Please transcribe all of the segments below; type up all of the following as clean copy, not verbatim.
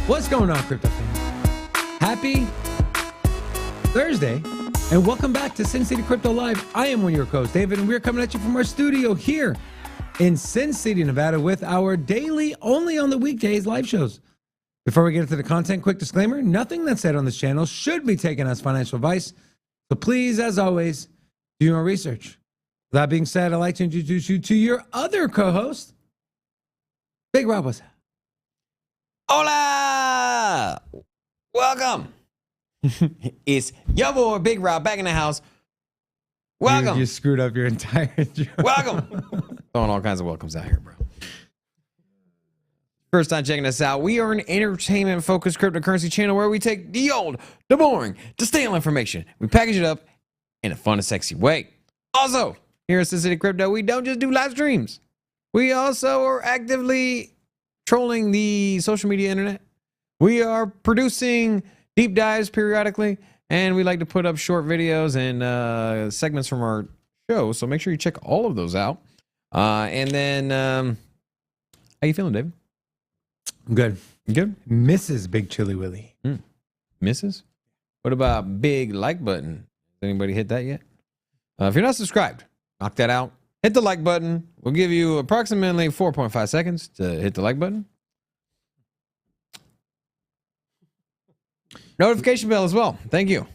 What's going on, crypto fans? Happy Thursday, and welcome back to Sin City Crypto Live. I am one of your hosts, David, and we're coming at you from our studio here in Sin City, Nevada, with our daily, only on the weekdays, live shows. Before we get into the content, quick disclaimer, nothing that's said on this channel should be taken as financial advice. So please, as always, do your own research. With that being said, I'd like to introduce you to your other co-host, Big Rob. What's up? Hola! Welcome. It's your boy, Big Rob, back in the house. Welcome. You screwed up your entire joke. Welcome. Throwing all kinds of welcomes out here, bro. First time checking us out, we are an entertainment-focused cryptocurrency channel where we take the old, the boring, the stale information. We package it up in a fun and sexy way. Also, here at Sin City Crypto, we don't just do live streams. We also are actively trolling the social media internet. We are producing deep dives periodically, and we like to put up short videos and segments from our show. So make sure you check all of those out. And then, how you feeling, David? I'm good. You good? Mrs. Big Chili Willy. Misses? What about big like button? Has anybody hit that yet? If you're not subscribed, knock that out. Hit the like button. We'll give you approximately 4.5 seconds to hit the like button. Notification bell as well. Thank you.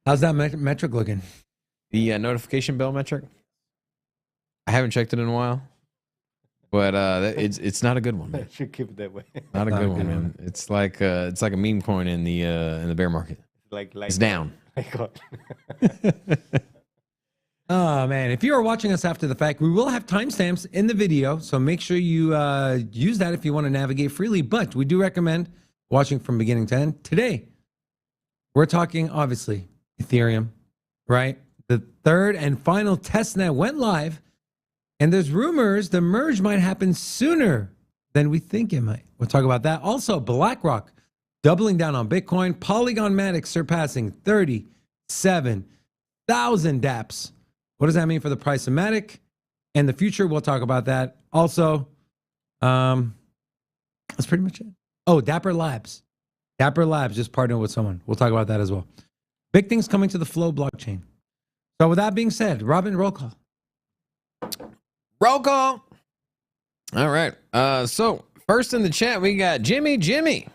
How's that metric looking? The notification bell metric. I haven't checked it in a while, but it's not a good one. Man. I should keep it that way. Not a good one, man. It's like a meme coin in the bear market. like It's down. Oh, man. If you are watching us after the fact, we will have timestamps in the video. So make sure you use that if you want to navigate freely. But we do recommend watching from beginning to end. Today, we're talking, obviously, Ethereum, right? The third and final testnet went live. And there's rumors the merge might happen sooner than we think it might. We'll talk about that. Also, Blackrock doubling down on Bitcoin. Polygon Metrics surpassing 37,000 dApps. What does that mean for the price of Matic and the future? We'll talk about that. Also, that's pretty much it. Oh, Dapper Labs. Dapper Labs just partnered with someone. We'll talk about that as well. Big things coming to the Flow blockchain. So with that being said, Robin, roll call. Roll call. All right. So first in the chat, we got Jimmy.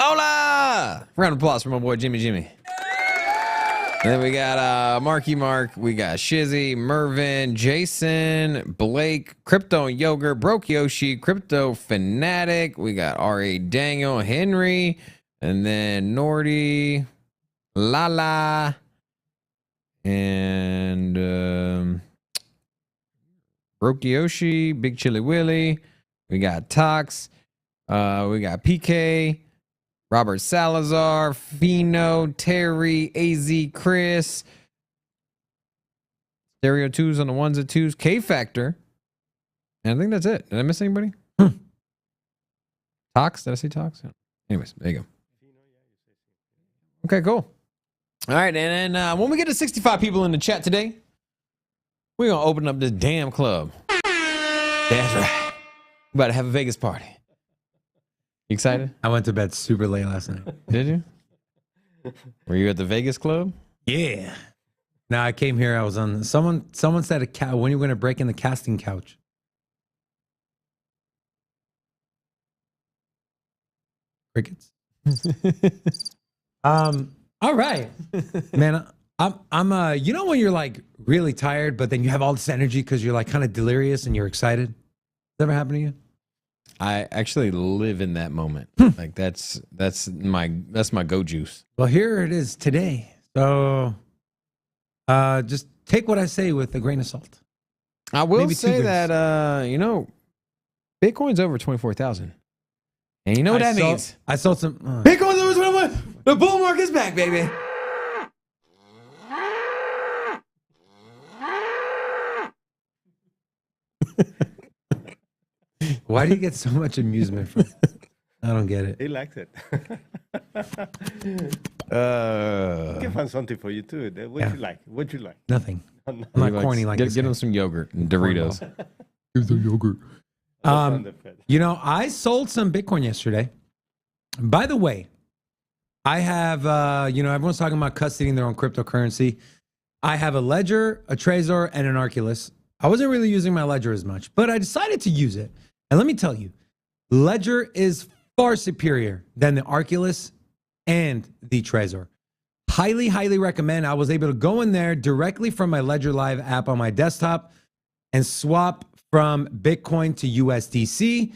Hola! Round of applause for my boy Jimmy. And then we got Marky Mark, we got Shizzy, Mervin, Jason, Blake, Crypto Yogurt, Broke Yoshi, Crypto Fanatic, we got R.A. Daniel, Henry, and then Nordy, Lala, and Broke Yoshi, Big Chili Willy, we got Tox, we got PK, Robert Salazar, Fino, Terry, AZ, Chris, Stereo 2s on the ones and twos, K Factor. And I think that's it. Did I miss anybody? Tox? Did I say Tox? Yeah. Anyways, there you go. Okay, cool. All right, and then when we get to 65 people in the chat today, we're going to open up this damn club. That's right. We're about to have a Vegas party. You excited? I went to bed super late last night. Did you? Were you at the Vegas club? Yeah. No, I came here. I was on. Someone said when are you going to break in the casting couch? Crickets. All right, man. I'm. You know when you're like really tired, but then you have all this energy because you're like kind of delirious and you're excited. Does that ever happen to you? I actually live in that moment. Like that's my go juice. Well, here it is today. So just take what I say with a grain of salt. I will Maybe say that Bitcoin's over 24,000. And you know what that means? I sold some Bitcoin's over 21. The bull market's back, baby. Why do you get so much amusement from it? I don't get it. He likes it. I can find something for you too. What you like? What you like? Nothing. I'm not corny like this. Get him some yogurt and Doritos. Give the yogurt. You know, I sold some Bitcoin yesterday. By the way, I have, everyone's talking about custodying their own cryptocurrency. I have a Ledger, a Trezor, and an Arculus. I wasn't really using my Ledger as much, but I decided to use it. And let me tell you, Ledger is far superior than the Arculus and the Trezor. Highly, highly recommend. I was able to go in there directly from my Ledger Live app on my desktop and swap from Bitcoin to USDC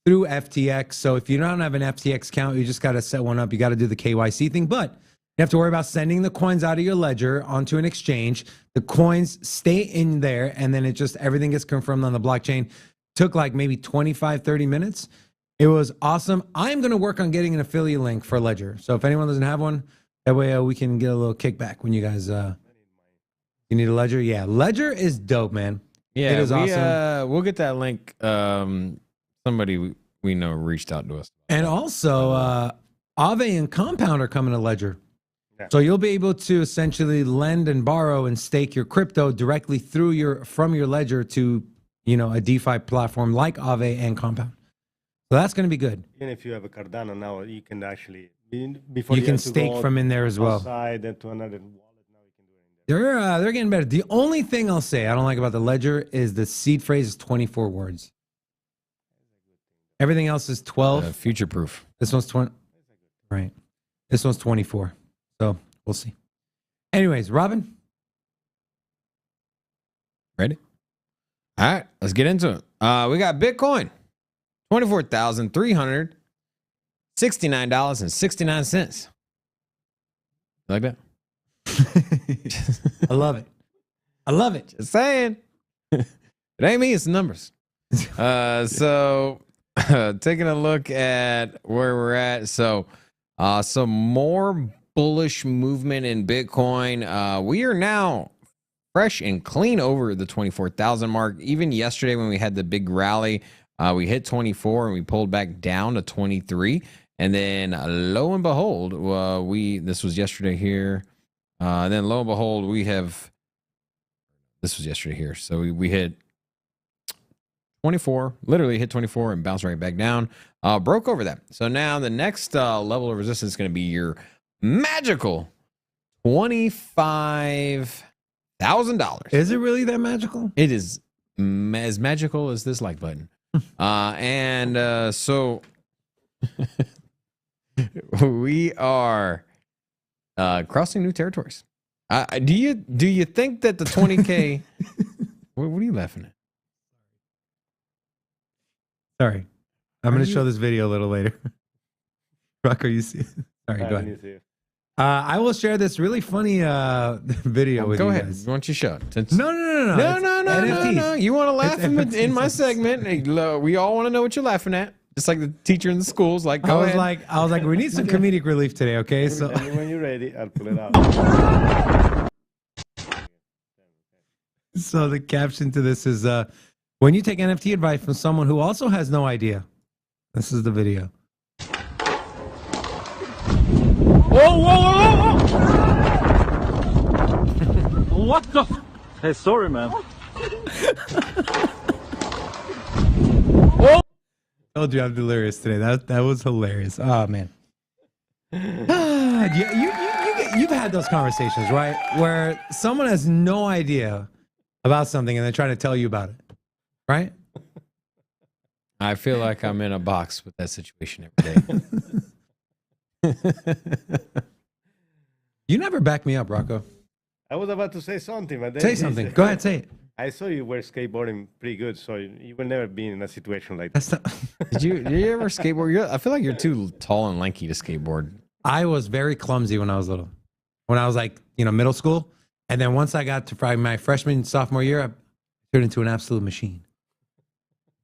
through FTX. So if you don't have an FTX account, you just got to set one up. You got to do the KYC thing, but you have to worry about sending the coins out of your ledger onto an exchange. The coins stay in there, and then everything gets confirmed on the blockchain. Took like maybe 25, 30 minutes. It was awesome. I'm going to work on getting an affiliate link for Ledger. So if anyone doesn't have one, that way we can get a little kickback when you guys, you need a Ledger? Yeah, Ledger is dope, man. Yeah, it is awesome. We'll get that link. Somebody we know reached out to us. And also, Aave and Compound are coming to Ledger. Yeah. So you'll be able to essentially lend and borrow and stake your crypto directly from your Ledger to, a DeFi platform like Aave and Compound. So that's going to be good. Even if you have a Cardano now, you can actually you can stake from in there as well. Outside and to another wallet, now you can do it in there. They're getting better. The only thing I'll say I don't like about the Ledger is the seed phrase is 24 words. Everything else is 12. Future proof. This one's 20. Right. This one's 24. So we'll see. Anyways, Robin. Ready? All right, let's get into it. We got Bitcoin, $24,369.69. Like that? I love it. I love it. Just saying. It ain't me, it's the numbers. So taking a look at where we're at. So some more bullish movement in Bitcoin. We are now fresh and clean over the 24,000 mark. Even yesterday when we had the big rally, we hit 24 and we pulled back down to 23. And then lo and behold, this was yesterday here. Then lo and behold, this was yesterday here. So we hit 24, literally hit 24 and bounced right back down. Broke over that. So now the next level of resistance is going to be your magical $25,000. Is it really that magical? It is as magical as this like button. So we are crossing new territories. Do you think that the 20K? what are you laughing at? Sorry, I'm going to show this video a little later. Rocco, you see? Sorry, go ahead. I will share this really funny video with you guys. Go ahead. Why don't you show it? No. No. You want to laugh in my segment? We all want to know what you're laughing at. Just like the teacher in the schools. Like, go ahead. I was like, we need some comedic relief today, okay? So when you're ready, I'll pull it out. So the caption to this is, when you take NFT advice from someone who also has no idea. This is the video. Whoa! What the? Hey, sorry, man. I told you I'm delirious today. That was hilarious. Oh man. You've had those conversations, right? Where someone has no idea about something and they're trying to tell you about it, right? I feel like I'm in a box with that situation every day. You never back me up, Rocco. I was about to say something, but then say something. Go ahead, say it. I saw you were skateboarding pretty good, so you will never be in a situation like that. Did you ever skateboard? I feel like you're too tall and lanky to skateboard. I was very clumsy when I was little. When I was middle school, and then once I got to my freshman sophomore year, I turned into an absolute machine.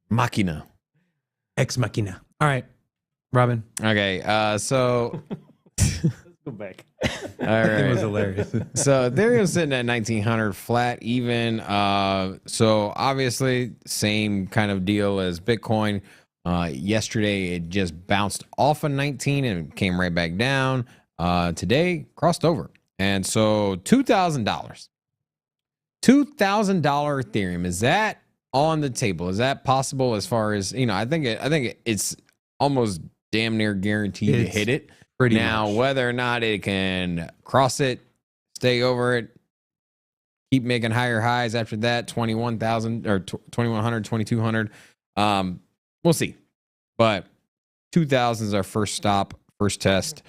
Machina. Ex machina. All right. Robin. Okay, so let's go back. All right. It was hilarious. So Ethereum's sitting at 1900 flat even. So obviously same kind of deal as Bitcoin. Yesterday it just bounced off of 19 and came right back down. Today crossed over. And so $2,000. $2,000 Ethereum, is that on the table? Is that possible as far as, I think it's almost damn near guaranteed to hit it. Pretty Now, much. whether or not it can cross it, stay over it, keep making higher highs after that, 21,000 or 2,100, 2,200. We'll see. But 2,000 is our first stop, first test.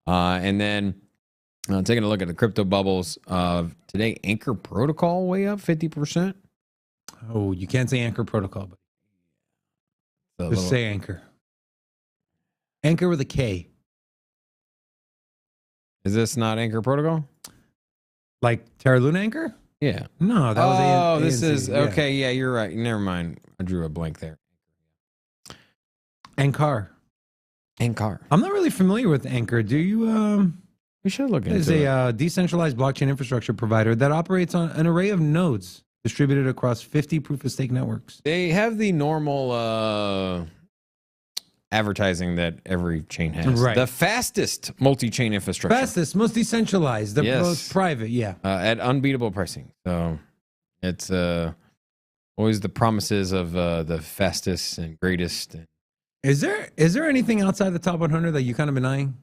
And then taking a look at the crypto bubbles today, Anchor Protocol way up 50%. Oh, you can't say Anchor Protocol, but just say Anchor. Anchor with a K. Is this not Anchor Protocol? Like Terra Luna Anchor? Yeah. No, that was this is yeah. okay. Yeah, you're right. Never mind. I drew a blank there. Anchor. Anchor. I'm not really familiar with Anchor. Do you? We should look into It's it. a decentralized blockchain infrastructure provider that operates on an array of nodes distributed across 50 proof of stake networks. They have the normal advertising that every chain has. Right. The fastest multi-chain infrastructure. Fastest, most decentralized, the Yes. most private. Yeah. At unbeatable pricing. So it's always the promises of the fastest and greatest. Is there anything outside the top 100 that you kind of been eyeing?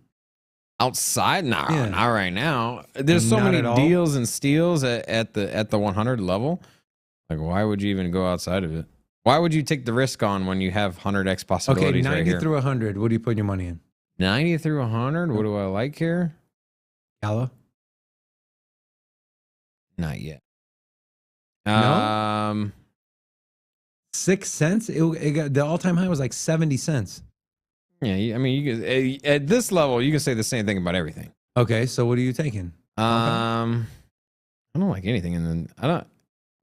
Outside? Nah, Yeah. not right now. There's so Not many at all? deals and steals at the 100 level. Like, why would you even go outside of it? Why would you take the risk on when you have 100x Okay, possibilities 90 right here? through 100. What are you putting your money in? 90 through 100? What do I like here? Gala? Not yet. No? 6 cents? It got, the all-time high was like 70 cents. Yeah, I mean, you can, at this level, you can say the same thing about everything. Okay, so what are you taking? I don't like anything, and then I don't.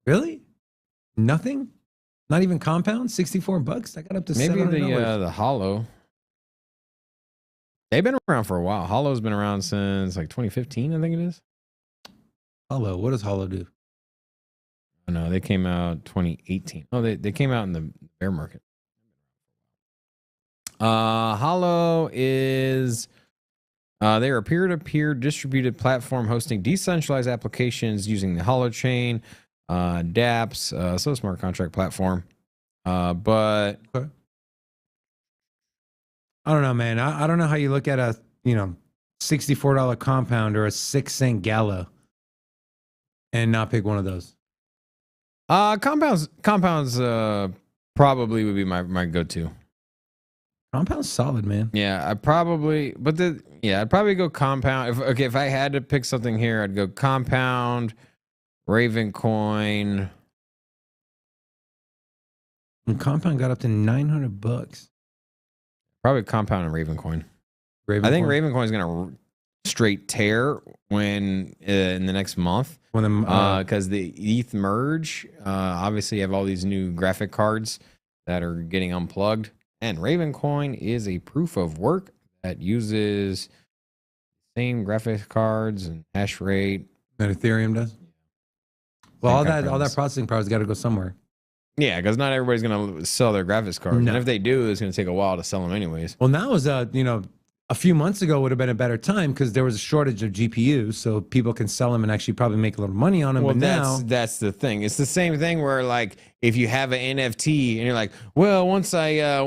Really? Nothing? Not even compound? $64? That got up to Maybe $700. the Hollow. They've been around for a while. Hollow's been around since like 2015, I think it is. Hollow. What does Hollow do? Oh, no, they came out 2018. Oh, they came out in the bear market. Hollow is they are a peer-to-peer distributed platform hosting decentralized applications using the Hollow chain, dApps, so a smart contract platform. But Okay. I don't know, man. I don't know how you look at a, $64 compound or a 6-cent Gala and not pick one of those. compounds probably would be my go-to. Compound's solid, man. Yeah, I'd probably go compound. If I had to pick something here, I'd go compound, Raven coin. And compound got up to $900. Probably compound and Raven coin. Raven I think coin. Raven coin is gonna straight tear when in the next month. One of them, Because the ETH merge, obviously you have all these new graphic cards that are getting unplugged. And Ravencoin is a proof of work that uses same graphic cards and hash rate. that Ethereum does. Well, all Same kind of that premise. processing power's got to go somewhere. Yeah, because not everybody's gonna sell their graphics cards, No. and if they do, it's gonna take a while to sell them anyways. Well, now is a few months ago would have been a better time because there was a shortage of GPUs, so people can sell them and actually probably make a little money on them. Well, but now, that's the thing. It's the same thing where like if you have an NFT and you're like, well, they're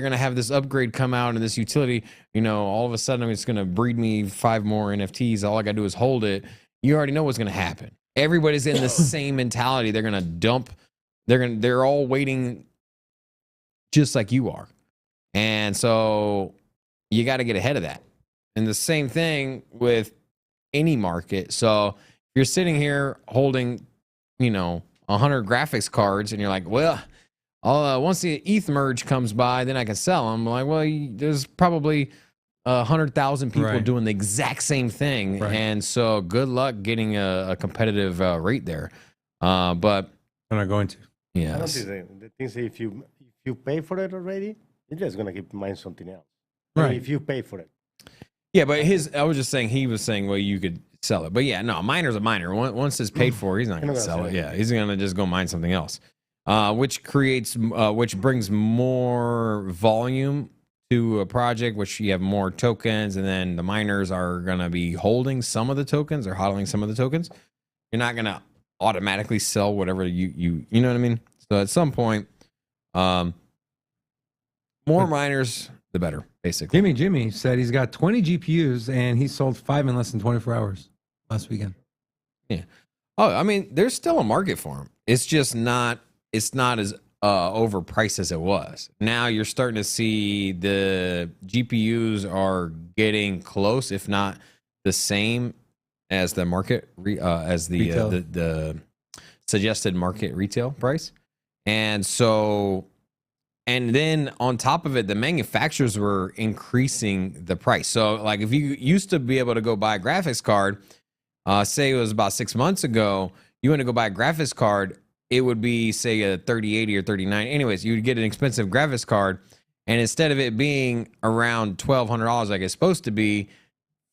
gonna have this upgrade come out and this utility, all of a sudden it's gonna breed me 5 more NFTs. All I gotta do is hold it. You already know what's gonna happen. Everybody's in the same mentality. They're gonna dump. They're all waiting, just like you are, and so you got to get ahead of that. And the same thing with any market. So if you're sitting here holding, 100 graphics cards, and you're like, well, once the ETH merge comes by, then I can sell them. Like, well, there's probably 100,000 people Right. doing the exact same thing, Right. and so good luck getting a competitive rate there. But I'm not going to. I don't yes, think the thing is if you pay for it already, you're just gonna keep buying something else. Right. If you pay for it. yeah. But I was just saying, he was saying, well, you could sell it, but yeah, no, a miner's a miner. Once it's paid for, he's not going to sell it. Yeah, he's going to just go mine something else, which brings more volume to a project, which you have more tokens, and then the miners are going to be holding some of the tokens or hodling some of the tokens. You're not going to automatically sell whatever you know what I mean? So at some point, more miners, the better, basically. Jimmy said he's got 20 GPUs and he sold 5 in less than 24 hours last weekend. Yeah. Oh, I mean, there's still a market for them. It's just not. It's not as overpriced as it was. Now you're starting to see the GPUs are getting close, if not the same as the market the suggested market retail price. And so, and then on top of it, the manufacturers were increasing the price. So like if you used to be able to go buy a graphics card, say it was about 6 months ago, you want to go buy a graphics card, it would be say a 3080 or 39. Anyways, you'd get an expensive graphics card, and instead of it being around $1,200 like it's supposed to be,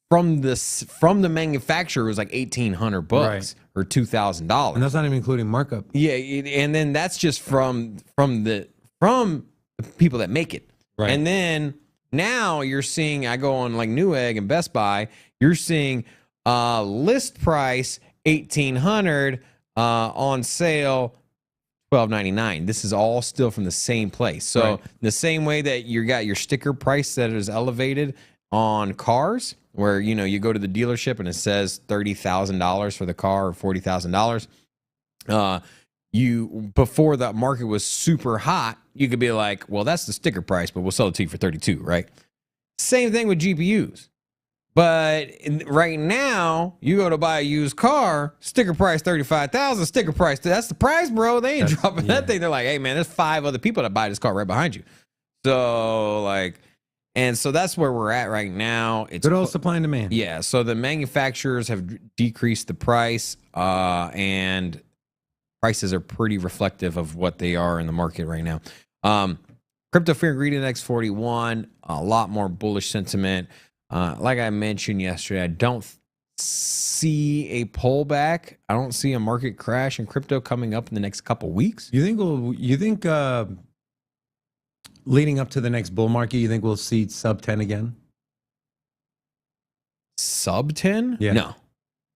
from the manufacturer, it was like $1,800 or $2,000, and that's not even including markup. Yeah, and then that's just from the people that make it. Right. And then now you're seeing, I go on like Newegg and Best Buy, you're seeing list price $1,800, on sale $1,299. This is all still from the same place. So the same way that you got your sticker price that is elevated on cars, where you go to the dealership and it says $30,000 for the car or $40,000. Before the market was super hot, you could be like, well, that's the sticker price, but we'll sell it to you for 32, right? Same thing with GPUs. But right now, you go to buy a used car, sticker price $35,000, sticker price, that's the price, bro. They ain't dropping that thing. They're like, hey man, there's 5 other people that buy this car right behind you. So and so that's where we're at right now. It's good old supply and demand. Yeah. So the manufacturers have decreased the price, and prices are pretty reflective of what they are in the market right now. Crypto Fear and Greed Index 41, a lot more bullish sentiment. Like I mentioned yesterday, I don't see a pullback. I don't see a market crash in crypto coming up in the next couple weeks. You think leading up to the next bull market, you think we'll see sub 10 again? Sub 10? Yeah.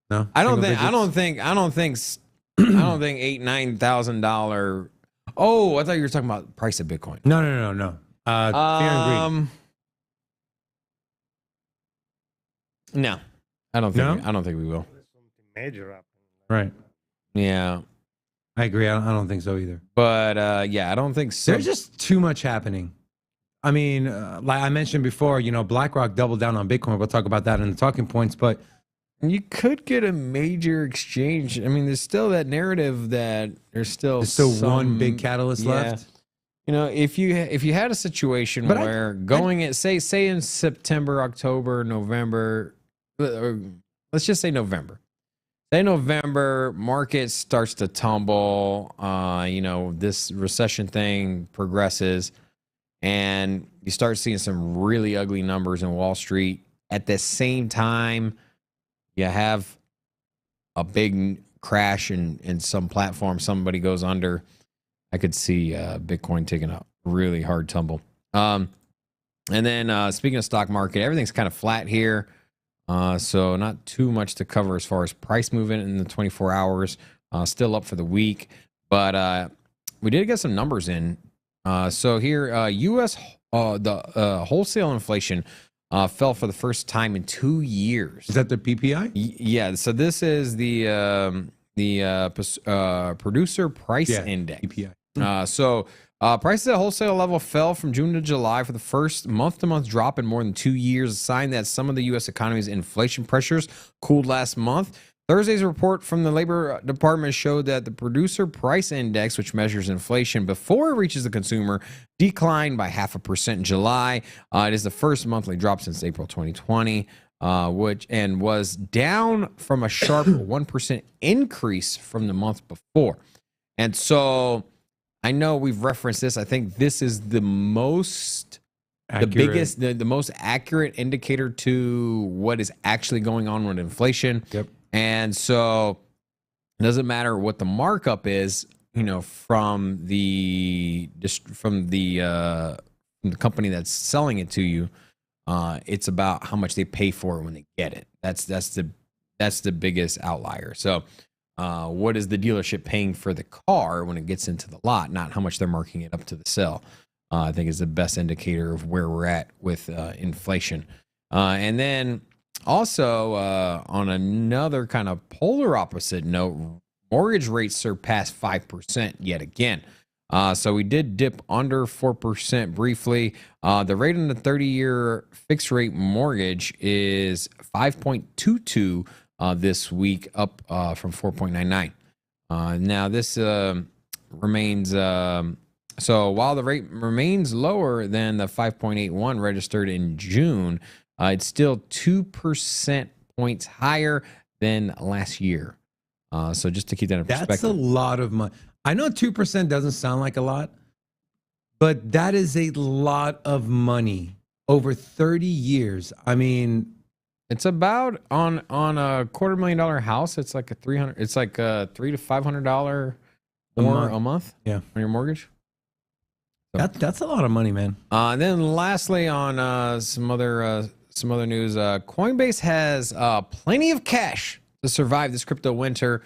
No. I don't think $8,000-$9,000. Oh, I thought you were talking about price of Bitcoin. No. Fear and greed. No, I don't think we will. Something major up. Right. Yeah, I agree. I don't think so either. But yeah, I don't think so. There's just too much happening. I mean, like I mentioned before, BlackRock doubled down on Bitcoin. We'll talk about that in the talking points. But you could get a major exchange. I mean, there's still that narrative that there's still one big catalyst left. If you had a situation where going at say in September, October, November, or let's just say November. Say November, market starts to tumble. This recession thing progresses, and you start seeing some really ugly numbers in Wall Street. At the same time, you have a big crash in some platform. Somebody goes under. I could see Bitcoin taking a really hard tumble. And then speaking of stock market, everything's kind of flat here. So not too much to cover as far as price movement in the 24 hours. Still up for the week. But we did get some numbers in. So here, U.S. The wholesale inflation fell for the first time in 2 years. Is that the PPI? Yeah. So this is the producer price index. PPI. Prices at wholesale level fell from June to July for the first month-to-month drop in more than 2 years, a sign that some of the U.S. economy's inflation pressures cooled last month. Thursday's report from the Labor Department showed that the producer price index, which measures inflation before it reaches the consumer, declined by 0.5% in July. It is the first monthly drop since April 2020, which was down from a sharp 1% increase from the month before. And so I know we've referenced this. I think this is the most accurate indicator to what is actually going on with inflation. Yep. And so it doesn't matter what the markup is, from the company that's selling it to you. It's about how much they pay for it when they get it. That's the biggest outlier. So what is the dealership paying for the car when it gets into the lot, not how much they're marking it up to the sale. I think is the best indicator of where we're at with inflation. And then also on another kind of polar opposite note, mortgage rates surpassed 5% yet again. So we did dip under 4% briefly. The rate on the 30-year fixed rate mortgage is 5.22 this week, up from 4.99. Now this remains so while the rate remains lower than the 5.81 registered in June, it's still 2% points higher than last year. So just to keep that in perspective. That's a lot of money. I know 2% doesn't sound like a lot, but that is a lot of money over 30 years. I mean, it's about on a $250,000 house. It's like it's like a $300 to $500 more a month. Yeah, on your mortgage. So. That's a lot of money, man. And then lastly, on some other news, Coinbase has plenty of cash to survive this crypto winter.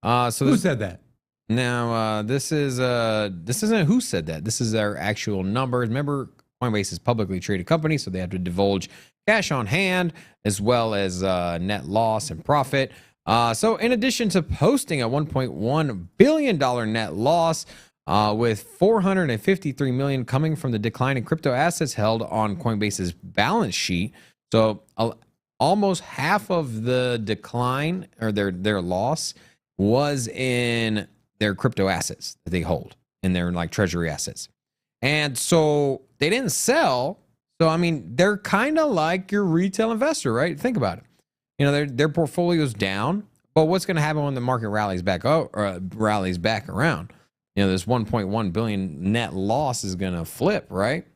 Who said that? Now, this isn't who said that. This is their actual numbers. Remember, Coinbase is a publicly traded company, so they have to divulge cash on hand as well as net loss and profit. So in addition to posting a $1.1 billion net loss, with $453 million coming from the decline in crypto assets held on Coinbase's balance sheet. So almost half of the decline or their loss was in their crypto assets that they hold in their like treasury assets. And so they didn't sell. So, I mean, they're kind of like your retail investor, right? Think about it. You know, their portfolio's down, but what's going to happen when the market rallies back around? You know, this 1.1 billion net loss is going to flip, right?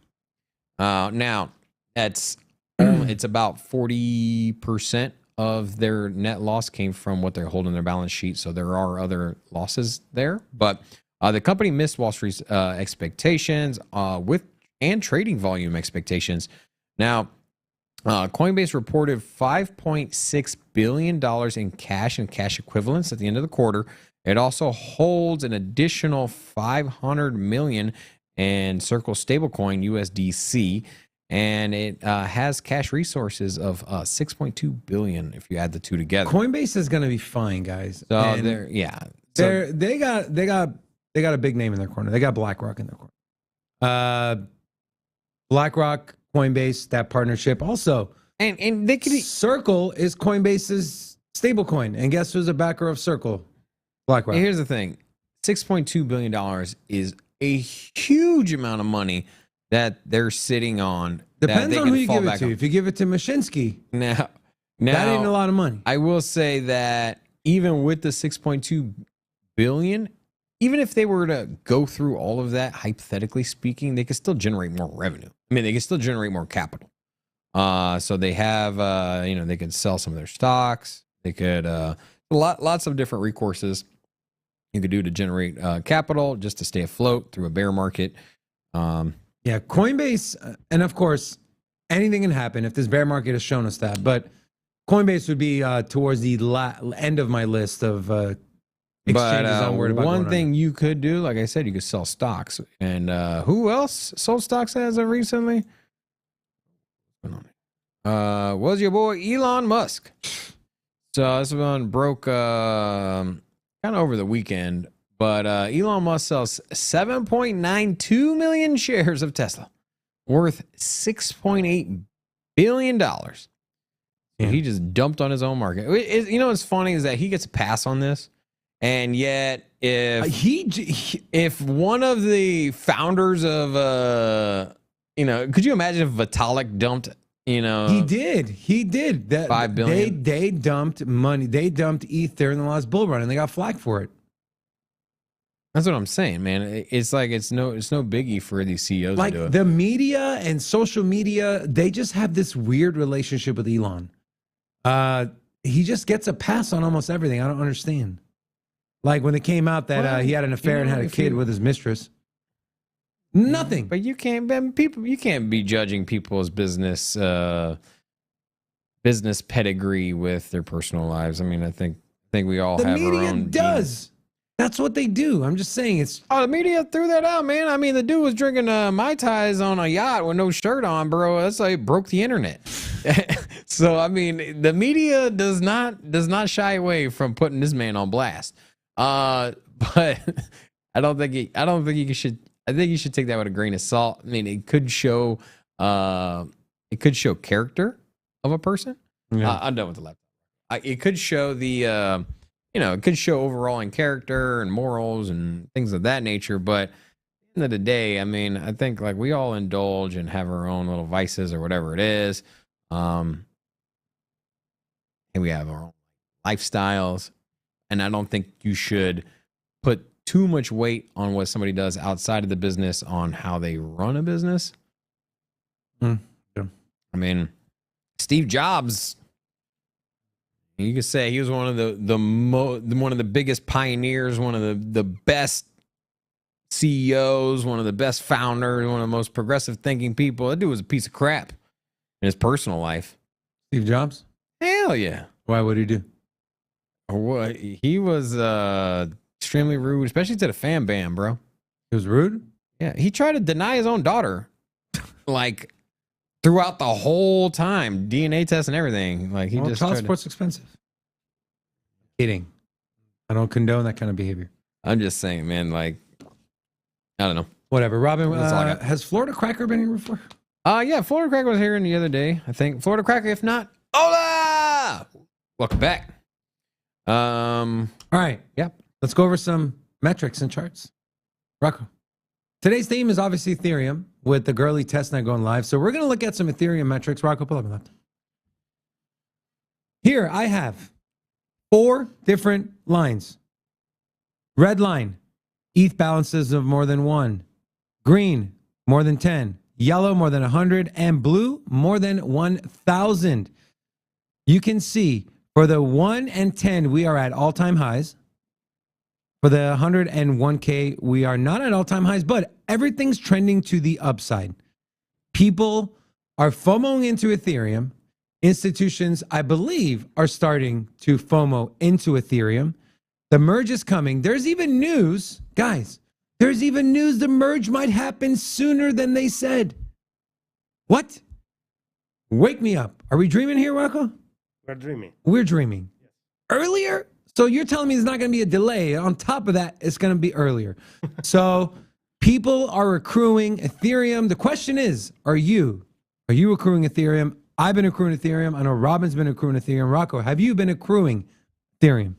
Now, it's about 40% of their net loss came from what they're holding their balance sheet. So there are other losses there, but the company missed Wall Street's expectations and trading volume expectations. Now, Coinbase reported $5.6 billion in cash and cash equivalents at the end of the quarter. It also holds an additional $500 million in Circle stablecoin USDC, and it has cash resources of $6.2 billion if you add the two together. Coinbase is going to be fine, guys. So they got a big name in their corner. They got BlackRock in their corner. BlackRock, Coinbase, that partnership also. And they could Circle is Coinbase's stablecoin, and guess who's a backer of Circle? BlackRock. Here's the thing: $6.2 billion is a huge amount of money that they're sitting on. Depends on who you give it to. If you give it to Mashinsky, now that ain't a lot of money. I will say that even with the $6.2 billion, even if they were to go through all of that, hypothetically speaking, they could still generate more revenue. I mean, they could still generate more capital. So they have, they could sell some of their stocks. They could, lots of different recourses you could do to generate capital just to stay afloat through a bear market. Yeah, Coinbase, and of course, anything can happen if this bear market has shown us that. But Coinbase would be towards the end of my list of exchanges I'm worried about. One thing you could do, like I said, you could sell stocks. And who else sold stocks as of recently? Was your boy Elon Musk. So this one broke kind of over the weekend, but Elon Musk sells 7.92 million shares of Tesla, worth $6.8 billion. Yeah. He just dumped on his own market. What's funny is that he gets a pass on this, and yet if one of the founders of could you imagine if Vitalik dumped? He did that. 5 billion. They dumped money. They dumped Ether in the last bull run, and they got flack for it. That's what I'm saying, man. It's like it's no biggie for these CEOs like to do it. The media and social media, they just have this weird relationship with Elon. He just gets a pass on almost everything. I don't understand. Like when it came out that he had an affair and had a kid with his mistress. Nothing. But you can't be judging people's business pedigree with their personal lives. I mean, I think we all have our own. The media does. That's what they do. I'm just saying it's. Oh, the media threw that out, man. I mean, the dude was drinking Mai Tais on a yacht with no shirt on, bro. That's like broke the internet. So, I mean, the media does not shy away from putting this man on blast. But I don't think you should. I think you should take that with a grain of salt. I mean, it could show character of a person. Yeah. I'm done with the laptop. It could show the. It could show overall in character and morals and things of that nature. But at the end of the day, I mean, I think like we all indulge and have our own little vices or whatever it is. And we have our own lifestyles. And I don't think you should put too much weight on what somebody does outside of the business on how they run a business. Yeah. I mean, Steve Jobs, you could say he was one of the biggest pioneers, one of the best CEOs, one of the best founders, one of the most progressive thinking people. That dude was a piece of crap in his personal life. Steve Jobs? Hell yeah. Why would he do? What he was extremely rude, especially to the fan band, bro. He was rude? Yeah, he tried to deny his own daughter, like throughout the whole time, DNA test and everything. Like he just child tried support's expensive. Kidding. I don't condone that kind of behavior. I'm just saying, man. Like, I don't know. Whatever. Robin, That's all I got. has Florida Cracker been here before? Yeah, Florida Cracker was here the other day. I think Florida Cracker. If not, hola! Welcome back. All right. Yep. Let's go over some metrics and charts. Rocco. Today's theme is obviously Ethereum with the girly testnet going live. So we're going to look at some Ethereum metrics. Rocco, pull up my laptop. Here I have 4 different lines. Red line, ETH balances of more than 1. Green, more than 10. Yellow, more than 100. And blue, more than 1,000. You can see for the 1 and 10, we are at all-time highs. For the 101K, we are not at all-time highs, but everything's trending to the upside. People are FOMOing into Ethereum. Institutions, I believe, are starting to FOMO into Ethereum. The merge is coming. There's even news, guys, there's even news the merge might happen sooner than they said. What? Wake me up. Are we dreaming here, Rocco? We're dreaming. We're dreaming. Yes. Earlier? So you're telling me there's not going to be a delay. On top of that, it's going to be earlier. So people are accruing Ethereum. The question is, are you accruing Ethereum? I've been accruing Ethereum. I know Robin's been accruing Ethereum. Rocco, have you been accruing Ethereum?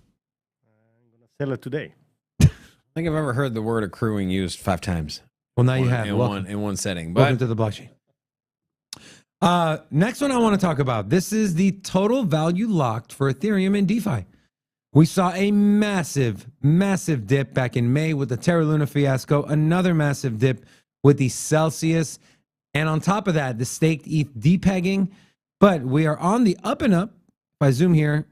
I'm going to sell it today. I think I've ever heard the word accruing used 5 times. Well, now you have. In one setting. Welcome But to the blockchain. Next one I want to talk about. This is the total value locked for Ethereum and DeFi. We saw a massive, massive dip back in May with the Terra Luna fiasco, another massive dip with the Celsius, and on top of that, the staked ETH depegging. But we are on the up and up. If I zoom here,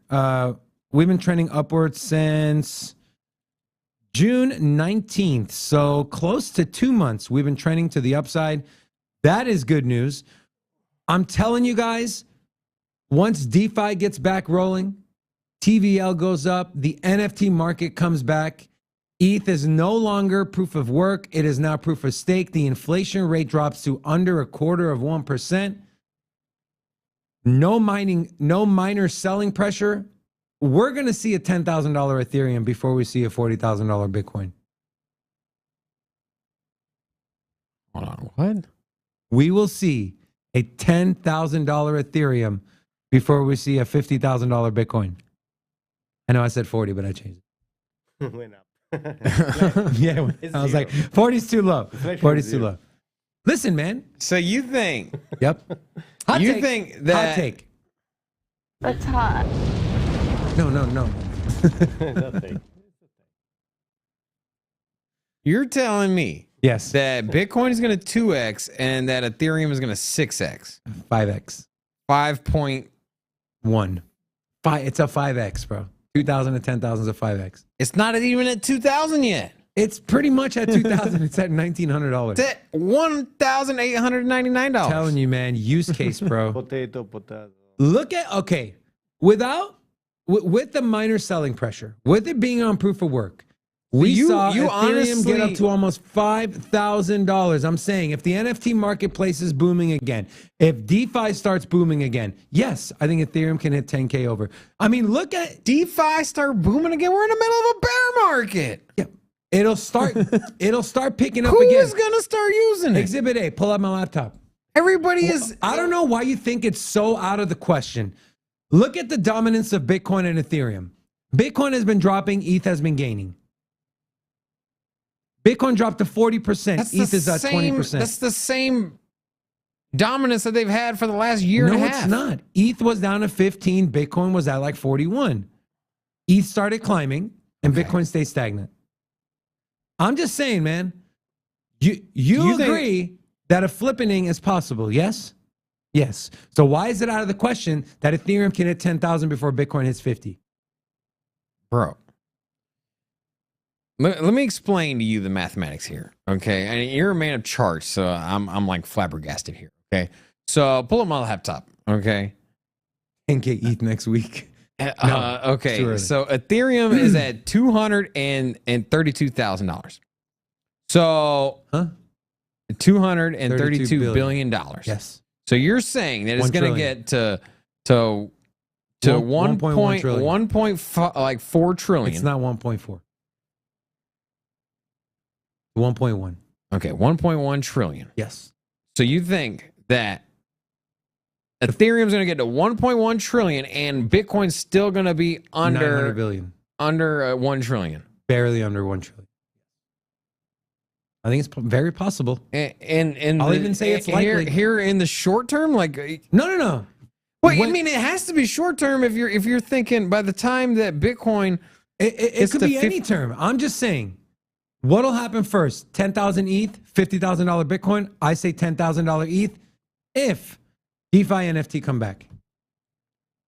we've been trending upwards since June 19th. So close to 2 months, we've been trending to the upside. That is good news. I'm telling you guys, once DeFi gets back rolling, TVL goes up, the NFT market comes back, ETH is no longer proof of work. It is now proof of stake. The inflation rate drops to under 1/4%. No miner selling pressure. We're going to see a $10,000 Ethereum before we see a $40,000 Bitcoin. hold on, what? We will see a $10,000 Ethereum before we see a $50,000 Bitcoin. I know I said 40, but I changed Went up. it. Yeah, It's I was zero. like, 40's too low. Inflation 40's is too zero. low. Listen, man. So you think Yep. Hot you take. think Hot that take. That's hot. No. Nothing. you're telling me Yes. that Bitcoin is going to 2x and that Ethereum is going to 6x? 5x. 5.1. It's a 5x, bro. 2,000 to 10,000 is a 5x. It's not even at 2,000 yet. It's pretty much at 2,000. It's at $1,900. It's at $1,899. Telling you, man. Use case, bro. Potato. Look at, with the miner selling pressure, with it being on proof of work, We You- saw you Ethereum get up honestly- to almost $5,000. I'm saying if the NFT marketplace is booming again, if DeFi starts booming again, yes, I think Ethereum can hit 10K over. I mean, look at DeFi start booming again. We're in the middle of a bear market. yeah, it'll start picking up Who again. is going to start using it? Exhibit A, pull up my laptop. Everybody is. I don't know why you think it's so out of the question. Look at the dominance of Bitcoin and Ethereum. Bitcoin has been dropping, ETH has been gaining. Bitcoin dropped to 40%, ETH is at 20%. That's the same dominance that they've had for the last year No, and a half. it's not. ETH was down to 15, Bitcoin was at like 41. ETH started climbing and Bitcoin stayed stagnant. I'm just saying, man, you agree that a flippening is possible, yes? Yes. So why is it out of the question that Ethereum can hit 10,000 before Bitcoin hits 50? Bro. Let me explain to you the mathematics here, okay? And you're a man of charts, so I'm like flabbergasted here, okay? So pull up my laptop, okay? 10K ETH next week. too Okay, early. so Ethereum is at $232,000. So Huh? $232 billion. Yes. So you're saying that it's 1 going to trillion. get to 1.1 trillion. 1.4 trillion. It's not 1.4. 1.1. Okay, 1.1 trillion. Yes. So you think that Ethereum's going to get to 1.1 trillion and Bitcoin's still going to be 900 billion. under 1 trillion? Barely under 1 trillion. I think it's very possible. And I'll even say it's likely. here in the short term, like No. well, I When- mean, it has to be short term if you're thinking by the time that Bitcoin It It's could the be any 50 term. I'm just saying, what'll happen first? 10,000 ETH, $50,000 Bitcoin. I say $10,000 ETH if DeFi NFT come back.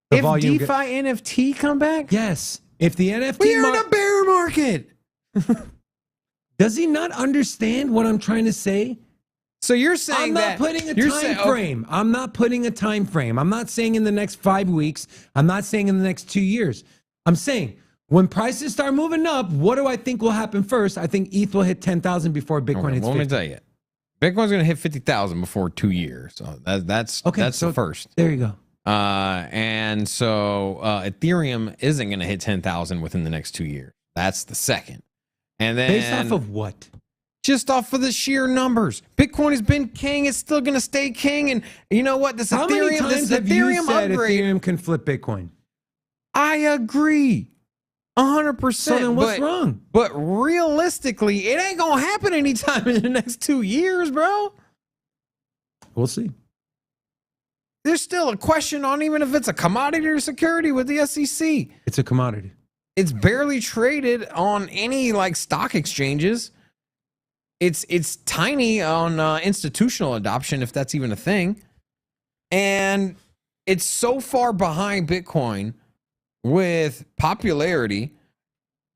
The if volume DeFi get- NFT come back, yes. If the NFT we are in a bear market. does he not understand what I'm trying to say? So you're saying I'm not that putting a you're time saying- frame. I'm not putting a time frame. I'm not saying in the next 5 weeks. I'm not saying in the next 2 years. I'm saying when prices start moving up, what do I think will happen first? I think ETH will hit 10,000 before Bitcoin Okay, hits well, 50. let me tell you, Bitcoin's going to hit 50,000 before 2 years. So that's the first. There you go. And so Ethereum isn't going to hit 10,000 within the next 2 years. That's the second. And then Based off of what? just off of the sheer numbers, Bitcoin has been king. It's still going to stay king. And you know what? This How many Ethereum, times this have you Ethereum said upgrade. Ethereum can flip Bitcoin? I agree, 100%. So then what's wrong? But realistically, it ain't gonna happen anytime in the next 2 years, bro. We'll see. There's still a question on even if it's a commodity or security with the SEC. It's a commodity. It's barely traded on any like stock exchanges. It's tiny on institutional adoption, if that's even a thing. And it's so far behind Bitcoin with popularity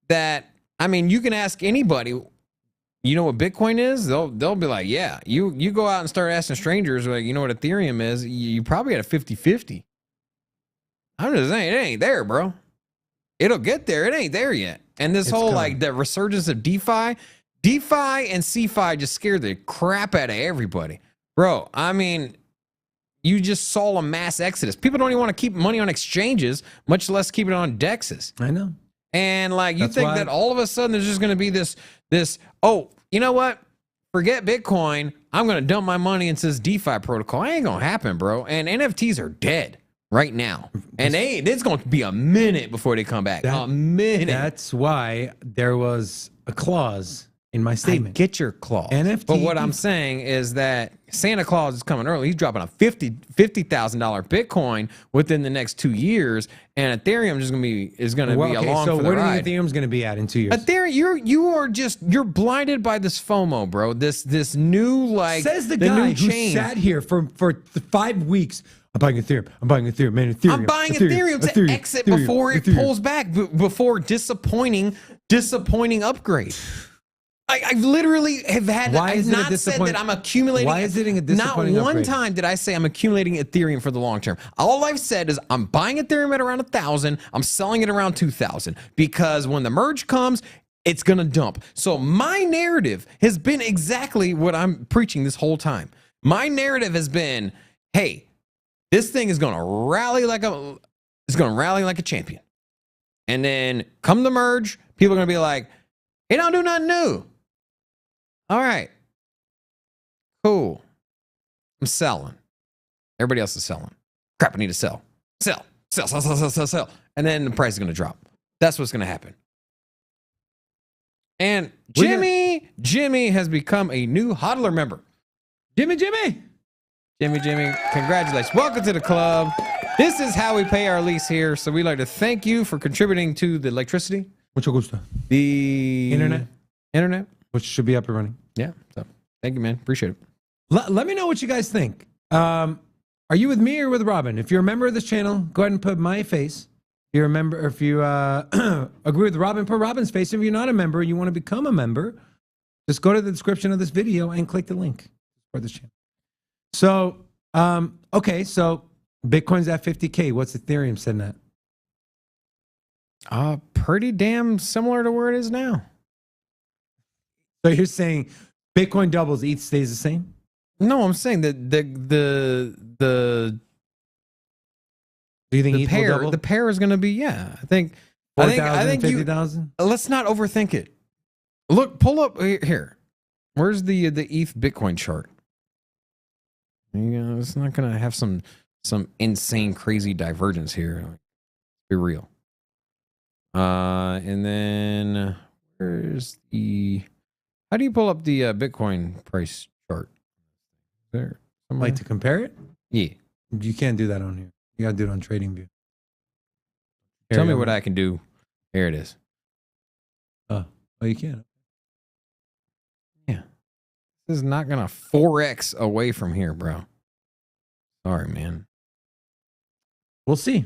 that, I mean, you can ask anybody, you know what Bitcoin is? They'll be like, yeah. You go out and start asking strangers, like, you know what Ethereum is? You probably at a 50-50. I'm just saying, it ain't there, bro. It'll get there. It ain't there yet. And this It's whole coming. like the resurgence of DeFi and CeFi just scared the crap out of everybody, bro. I mean, you just saw a mass exodus. People don't even want to keep money on exchanges, much less keep it on dexes. I know. And like, you That's think why- that all of a sudden there's just going to be this, oh, you know what? Forget Bitcoin. I'm going to dump my money into this DeFi protocol. It ain't going to happen, bro. And NFTs are dead right now. And it's going to be a minute before they come back. A minute. That's why there was a clause in my I statement. get your clause. NFT But what I'm saying is that Santa Claus is coming early. He's dropping a $50,000 Bitcoin within the next 2 years, and Ethereum is going to be along so for the where do you ride. think Ethereum's going to be at in 2 years? Ethereum, you're blinded by this FOMO, bro. This new like Says the new guy who change. sat here for 5 weeks. I'm buying Ethereum. I'm buying Ethereum. Man, Ethereum. I'm buying Ethereum to exit before it pulls back, before disappointing upgrade. I literally have had. Why I've is it a not said disappointing- that I'm accumulating. Why is it a disappointing Not one upgrade? time did I say I'm accumulating Ethereum for the long term. All I've said is I'm buying Ethereum at around 1,000. I'm selling it around 2,000 because when the merge comes, it's going to dump. So my narrative has been exactly what I'm preaching this whole time. My narrative has been, hey, this thing is going to rally like a champion. And then come the merge, people are going to be like, it don't do nothing new. All right. Cool. I'm selling. Everybody else is selling. Crap, I need to sell. Sell. And then the price is going to drop. That's what's going to happen. And Jimmy has become a new hodler member. Jimmy. Congratulations. Welcome to the club. This is how we pay our lease here. So we'd like to thank you for contributing to the electricity. Mucho gusto. The internet. Which should be up and running. Yeah. So thank you, man. Appreciate it. Let me know what you guys think. Are you with me or with Robin? If you're a member of this channel, go ahead and put my face. If you're a member, if you agree with Robin, put Robin's face. If you're not a member and you want to become a member, just go to the description of this video and click the link for this channel. So, okay, so Bitcoin's at 50K. What's Ethereum sitting at? Pretty damn similar to where it is now. So you're saying Bitcoin doubles, ETH stays the same? No, I'm saying that the Do you think ETH will double? the pair is going to be I think 50,000. Let's not overthink it. Look, pull up here. Where's the ETH Bitcoin chart? It's not going to have some insane crazy divergence here. Be real. And then where's the? How do you pull up the Bitcoin price chart? There, somewhere? Like to compare it? Yeah. You can't do that on here. You got to do it on TradingView. Tell me what I can do. Here it is. Oh, you can. Yeah. This is not going to 4x away from here, bro. Sorry, man. We'll see.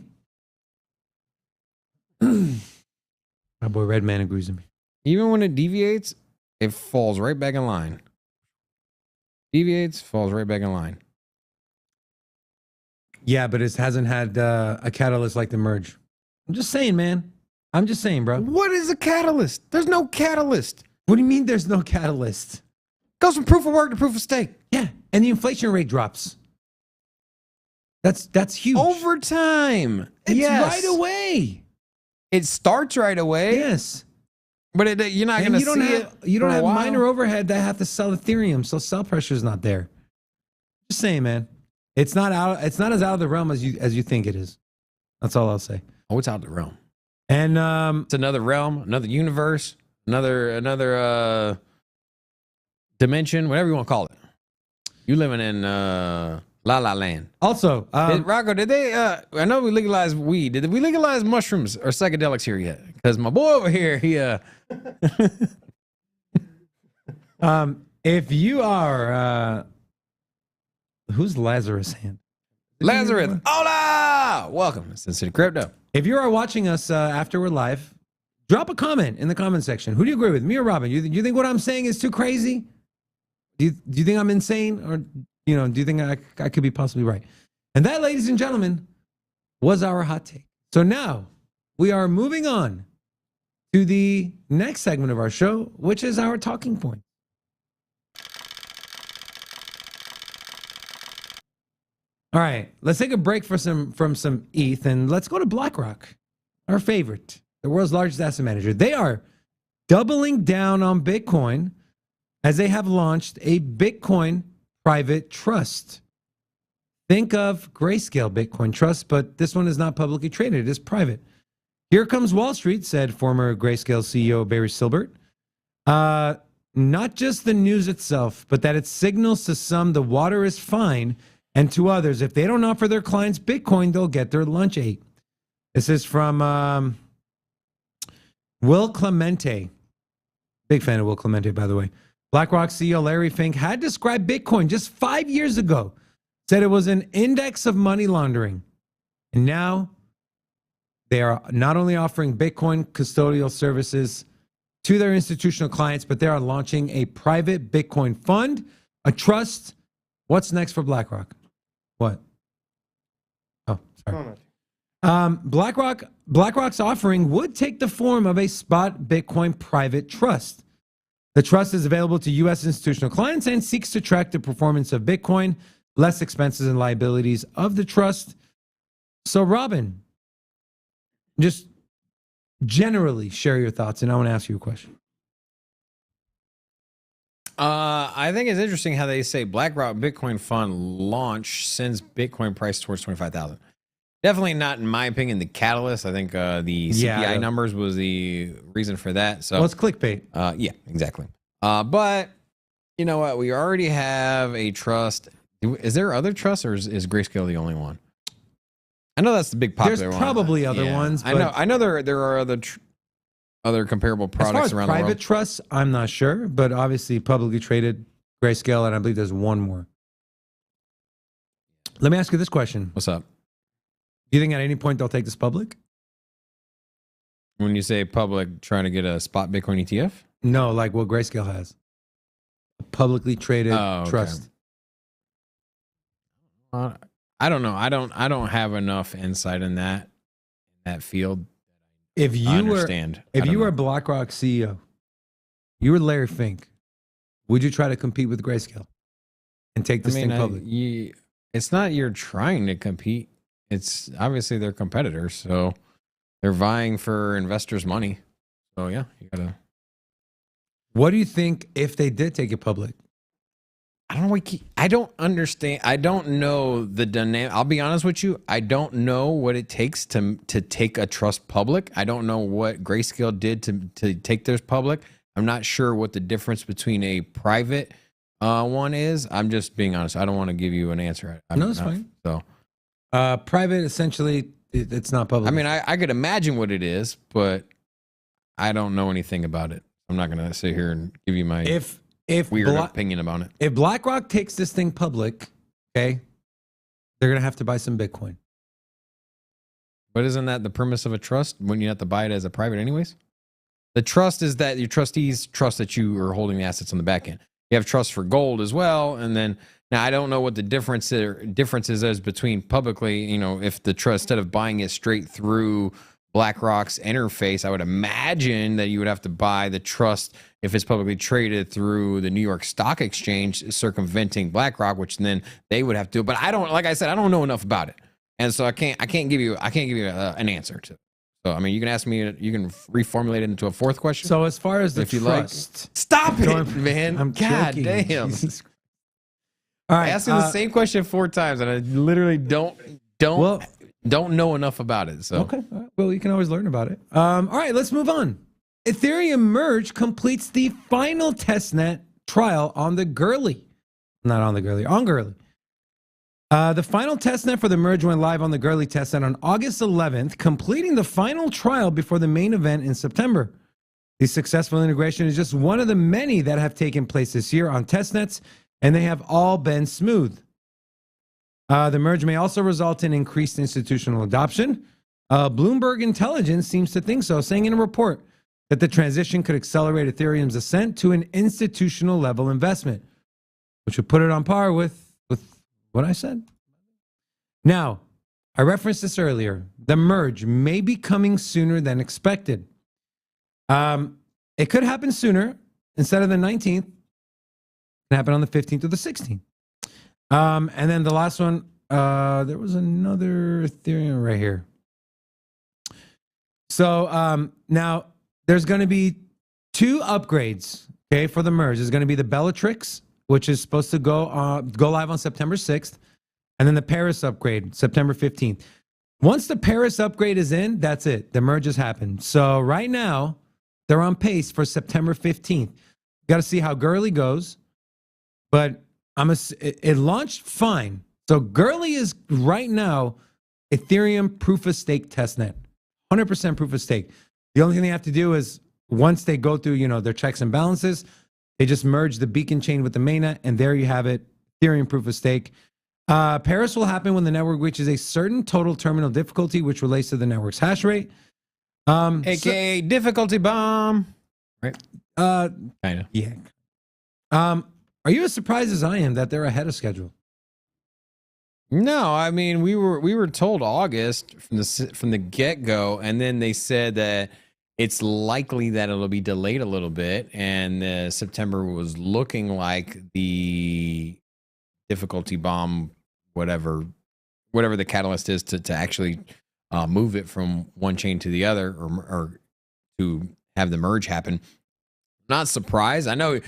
My boy Redman agrees with me. Even when it deviates, it falls right back in line. Deviates, falls right back in line. Yeah, but it hasn't had a catalyst like the merge. I'm just saying, man. I'm just saying, bro. What is a catalyst? There's no catalyst. What do you mean there's no catalyst? Goes from proof of work to proof of stake. Yeah, and the inflation rate drops. That's huge. Over time. It's yes. right away. It starts right away. Yes. But you're not going to see it. You don't for a have while. minor overhead that have to sell Ethereum, so sell pressure is not there. Just saying, man. It's not as out of the realm as you think it is. That's all I'll say. Oh, it's out of the realm. And it's another realm, another universe, another dimension, whatever you want to call it. You living in La La Land. Also, Rocco, did they? I know we legalized weed. Did we legalize mushrooms or psychedelics here yet? Because my boy over here, he. If you are, who's Lazarus hand? Lazarus, hola! Welcome to Sin City Crypto. If you are watching us after we're live, drop a comment in the comment section. Who do you agree with, me or Robin? You think what I'm saying is too crazy? Do you think I'm insane, or do you think I could be possibly right? And that, ladies and gentlemen, was our hot take. So now we are moving on to the next segment of our show, which is our talking point. All right, let's take a break from some ETH and let's go to Blackrock, our favorite, the world's largest asset manager. They are doubling down on Bitcoin as they have launched a Bitcoin private trust. Think of Grayscale Bitcoin Trust, but this one is not publicly traded. It is private. Here comes Wall Street, said former Grayscale CEO Barry Silbert. Not just the news itself, but that it signals to some the water is fine, and to others, if they don't offer their clients Bitcoin, they'll get their lunch ate. This is from Will Clemente. Big fan of Will Clemente, by the way. BlackRock CEO Larry Fink had described Bitcoin just 5 years ago, said it was an index of money laundering. And now they are not only offering Bitcoin custodial services to their institutional clients, but they are launching a private Bitcoin fund, a trust. What's next for BlackRock? What? Oh, sorry. BlackRock's offering would take the form of a spot Bitcoin private trust. The trust is available to U.S. institutional clients and seeks to track the performance of Bitcoin, less expenses and liabilities of the trust. So, Robin, just generally share your thoughts, and I want to ask you a question. I think it's interesting how they say BlackRock Bitcoin Fund launch sends Bitcoin price towards 25,000. Definitely not, in my opinion, the catalyst. I think the CPI numbers was the reason for that. So, well, it's clickbait. Yeah, exactly. But you know what? We already have a trust. Is there other trusts, or is Grayscale the only one? I know that's the big popular one. There's probably other ones. But I know there are other comparable products as far as around the world. private trusts, I'm not sure, but obviously publicly traded, Grayscale, and I believe there's one more. Let me ask you this question. What's up? Do you think at any point they'll take this public? When you say public, trying to get a spot Bitcoin ETF? No, like what Grayscale has. A publicly traded trust. I don't know. I don't have enough insight in that field. If you were BlackRock CEO, you were Larry Fink, would you try to compete with Grayscale and take this thing public? It's not you're trying to compete. It's obviously they're competitors, so they're vying for investors' money. So yeah, you gotta. What do you think if they did take it public? I don't know. I don't understand. I don't know the dynamic. I'll be honest with you. I don't know what it takes to take a trust public. I don't know what Grayscale did to take theirs public. I'm not sure what the difference between a private one is. I'm just being honest. I don't want to give you an answer. No, it's fine. So. Private, essentially, it's not public. I mean, I could imagine what it is, but I don't know anything about it. I'm not going to sit here and give you my weird opinion about it. If BlackRock takes this thing public, okay, they're going to have to buy some Bitcoin. But isn't that the premise of a trust? Wouldn't you have to buy it as a private anyways? The trust is that your trustees trust that you are holding the assets on the back end. You have trust for gold as well, and then now I don't know what the differences is between publicly. You know, if the trust, instead of buying it straight through BlackRock's interface, I would imagine that you would have to buy the trust if it's publicly traded through the New York Stock Exchange, circumventing BlackRock, which then they would have to do. But I don't, like I said, I don't know enough about it, and so I can't give you an answer to it. So I mean, you can ask me, you can reformulate it into a fourth question. So as far as the if you trust, like, stop it, man! I'm God joking. damn! All right, I asked you the same question 4 times, and I literally don't know enough about it. So okay, well, you can always learn about it. All right, let's move on. Ethereum Merge completes the final testnet trial on Gurley. The final testnet for the merge went live on the Gurley testnet on August 11th, completing the final trial before the main event in September. The successful integration is just one of the many that have taken place this year on testnets, and they have all been smooth. The merge may also result in increased institutional adoption. Bloomberg Intelligence seems to think so, saying in a report that the transition could accelerate Ethereum's ascent to an institutional level investment, which would put it on par with what I said. Now, I referenced this earlier. The merge may be coming sooner than expected. It could happen sooner. Instead of the 19th, it can happen on the 15th or the 16th. And then the last one, there was another Ethereum right here. So now there's going to be 2 upgrades, okay, for the merge. There's going to be the Bellatrix, which is supposed to go live on September 6th, and then the Paris upgrade, September 15th. Once the Paris upgrade is in, that's it. The merge has happened. So right now, they're on pace for September 15th. Got to see how Gurley goes, but it launched fine. So Gurley is right now Ethereum proof of stake testnet, 100% proof of stake. The only thing they have to do is once they go through, their checks and balances, they just merge the beacon chain with the mainnet, and there you have it, Ethereum proof of stake. Paris will happen when the network reaches a certain total terminal difficulty, which relates to the network's hash rate. AKA difficulty bomb. Right? Kind of. Yeah. Are you as surprised as I am that they're ahead of schedule? No, I mean we were told August from the get go, and then they said that it's likely that it'll be delayed a little bit, and September was looking like the difficulty bomb, whatever the catalyst is to actually move it from one chain to the other, or to have the merge happen. Not surprised. I know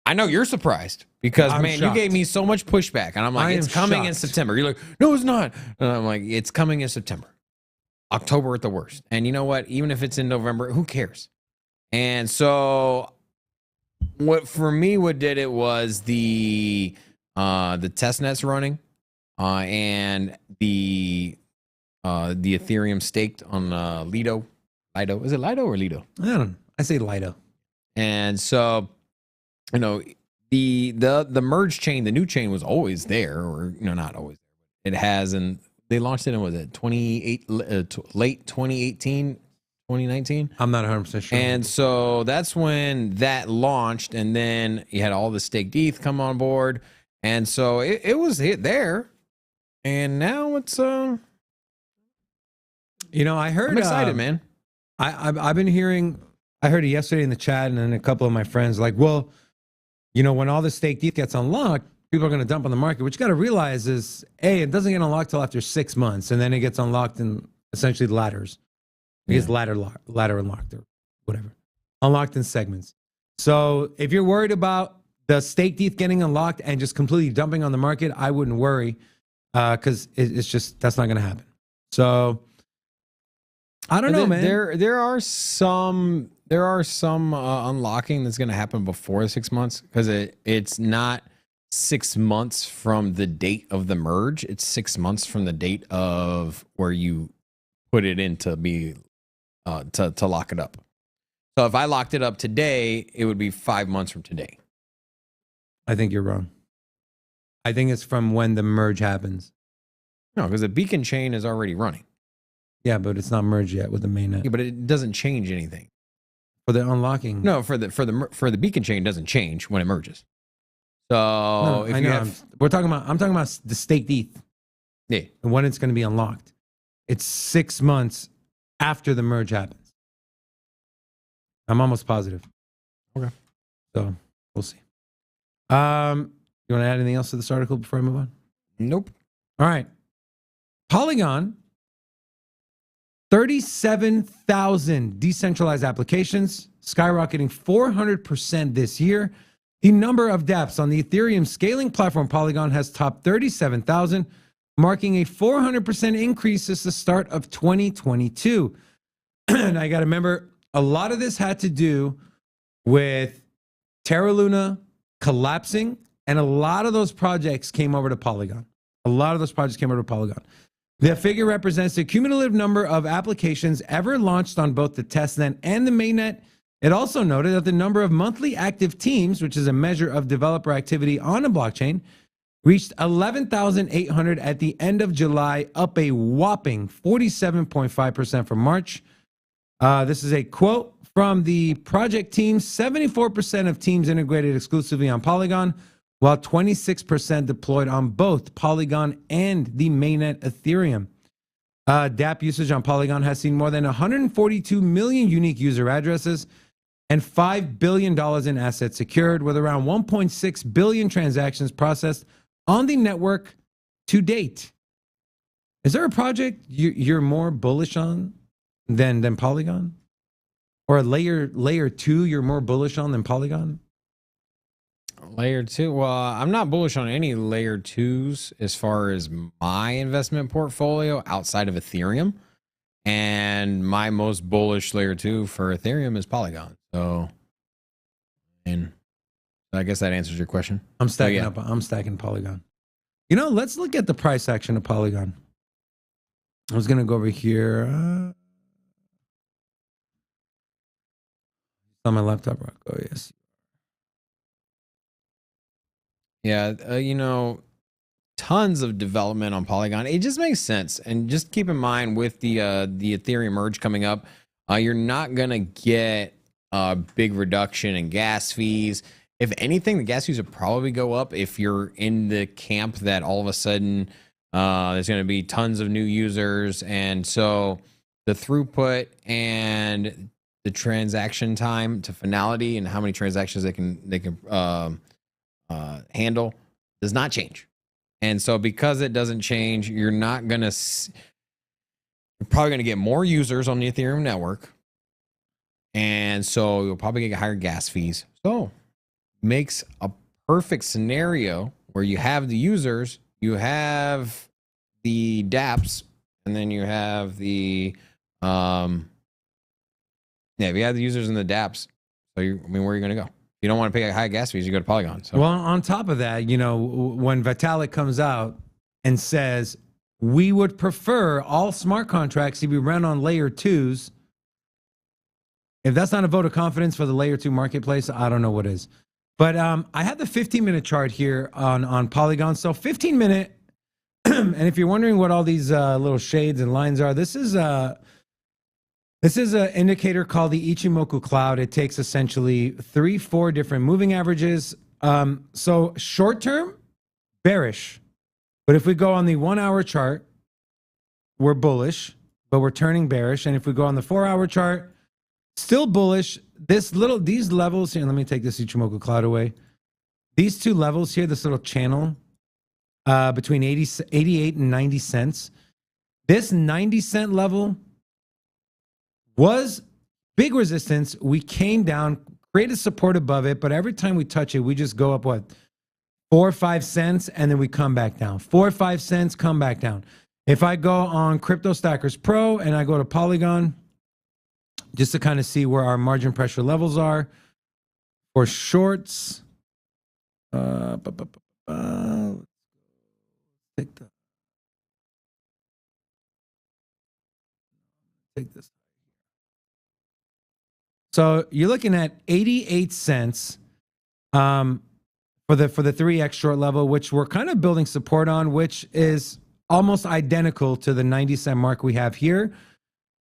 you're surprised because I'm man, shocked. you gave me so much pushback, and I'm like, I it's am coming in shocked. September. You're like, no, it's not. And I'm like, it's coming in September, October at the worst. And you know what? Even if it's in November, who cares? And so, what did it was the testnet's running, and the Ethereum staked on Lido. Lido, is it Lido or Lido? I don't know. I say Lido. And so, you know, the merge chain, the new chain was always there, or not always. It has, and they launched it in, was it late 2018, 2019? I'm not 100% sure. And so that's when that launched, and then you had all the staked ETH come on board, and so it was there, and now it's I heard. I'm excited, man. I've been hearing. I heard it yesterday in the chat, and then a couple of my friends like, well, when all the staked ETH gets unlocked, people are going to dump on the market. What you got to realize is, it doesn't get unlocked till after 6 months, and then it gets unlocked in essentially ladders. It gets ladder unlocked or whatever, unlocked in segments. So if you're worried about the staked ETH getting unlocked and just completely dumping on the market, I wouldn't worry, because it's just that's not going to happen. So I don't know, man. There are some unlocking that's going to happen before 6 months, because it's not 6 months from the date of the merge. It's 6 months from the date of where you put it in to be to lock it up. So if I locked it up today, it would be 5 months from today. I think you're wrong. I think it's from when the merge happens. No, because the beacon chain is already running. Yeah, but it's not merged yet with the mainnet. Yeah, but it doesn't change anything. For the unlocking. No, for the beacon chain, it doesn't change when it merges. So No, if I you know. have, I'm talking about the staked ETH yeah, and when it's going to be unlocked. It's 6 months after the merge happens. I'm almost positive. Okay. So we'll see. You want to add anything else to this article before I move on? nope. All right. Polygon, 37,000 decentralized applications, skyrocketing 400% this year. The number of dApps on the Ethereum scaling platform Polygon has topped 37,000, marking a 400% increase since the start of 2022. And I got to remember, a lot of this had to do with Terra Luna collapsing, and a lot of those projects came over to Polygon. The figure represents the cumulative number of applications ever launched on both the testnet and the mainnet. It also noted that the number of monthly active teams, which is a measure of developer activity on a blockchain, reached 11,800 at the end of July, up a whopping 47.5% from March. This is a quote from the project team. 74% of teams integrated exclusively on Polygon, while 26% deployed on both Polygon and the mainnet Ethereum. dApp usage on Polygon has seen more than 142 million unique user addresses and $5 billion in assets secured, with around 1.6 billion transactions processed on the network to date. Is there a project you're more bullish on than Polygon? Or a layer 2 you're more bullish on than Polygon? Layer 2. Well, I'm not bullish on any layer 2s as far as my investment portfolio outside of Ethereum. And my most bullish layer 2 for Ethereum is Polygon. So, and I guess that answers your question. I'm stacking Polygon. Let's look at the price action of Polygon. I was going to go over here. On my laptop. Oh, yes. Yeah, tons of development on Polygon. It just makes sense. And just keep in mind with the Ethereum Merge coming up, you're not going to get a big reduction in gas fees. If anything, the gas fees will probably go up if you're in the camp that all of a sudden There's going to be tons of new users, and so the throughput and the transaction time to finality and how many transactions they can handle does not change. And so because it doesn't change, you're probably going to get more users on the Ethereum network. And so you'll probably get higher gas fees. So makes a perfect scenario where you have the users, you have the dApps, and then you have the if you have the users and the dApps, so where are you going to go? If you don't want to pay high gas fees, you go to Polygon. So. Well, on top of that, when Vitalik comes out and says, we would prefer all smart contracts to be run on layer 2s, if that's not a vote of confidence for the layer 2 marketplace, I don't know what is. But I have the 15-minute chart here on Polygon. So 15-minute, and if you're wondering what all these little shades and lines are, this is an indicator called the Ichimoku cloud. It takes essentially 3-4 different moving averages. So short term, bearish. But if we go on the 1-hour chart, we're bullish, but we're turning bearish. And if we go on the 4-hour chart, still bullish. These levels here, let me take this Ichimoku cloud away. These two levels here, this little channel between 88 and 90 cents. This 90-cent level was big resistance. We came down, created support above it, but every time we touch it, we just go up, 4 or 5 cents, and then we come back down. 4 or 5 cents, come back down. If I go on Crypto Stackers Pro and I go to Polygon, just to kind of see where our margin pressure levels are for shorts. Take this. So you're looking at 88 cents for the 3x short level, which we're kind of building support on, which is almost identical to the 90-cent mark we have here.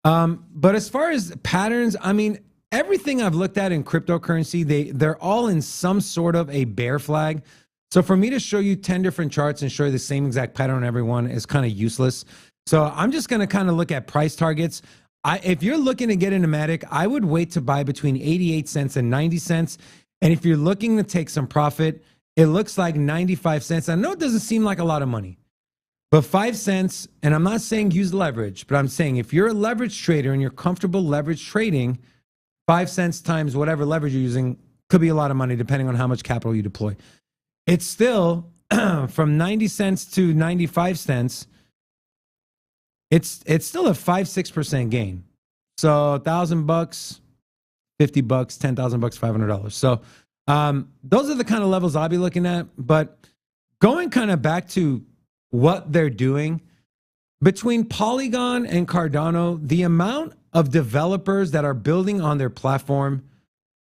But as far as patterns, I mean, everything I've looked at in cryptocurrency, they're all in some sort of a bear flag. So for me to show you 10 different charts and show you the same exact pattern on every one is kind of useless. So I'm just going to kind of look at price targets. If you're looking to get into Matic, I would wait to buy between 88 cents and 90 cents. And if you're looking to take some profit, it looks like 95 cents. I know it doesn't seem like a lot of money, but 5 cents, and I'm not saying use leverage, but I'm saying if you're a leverage trader and you're comfortable leverage trading, 5 cents times whatever leverage you're using could be a lot of money depending on how much capital you deploy. It's still from 90 cents to 95 cents. It's still a 5-6% gain. So $1,000, $50, $10,000, $500. So those are the kind of levels I'll be looking at. But going kind of back to what they're doing between Polygon and Cardano, the amount of developers that are building on their platform,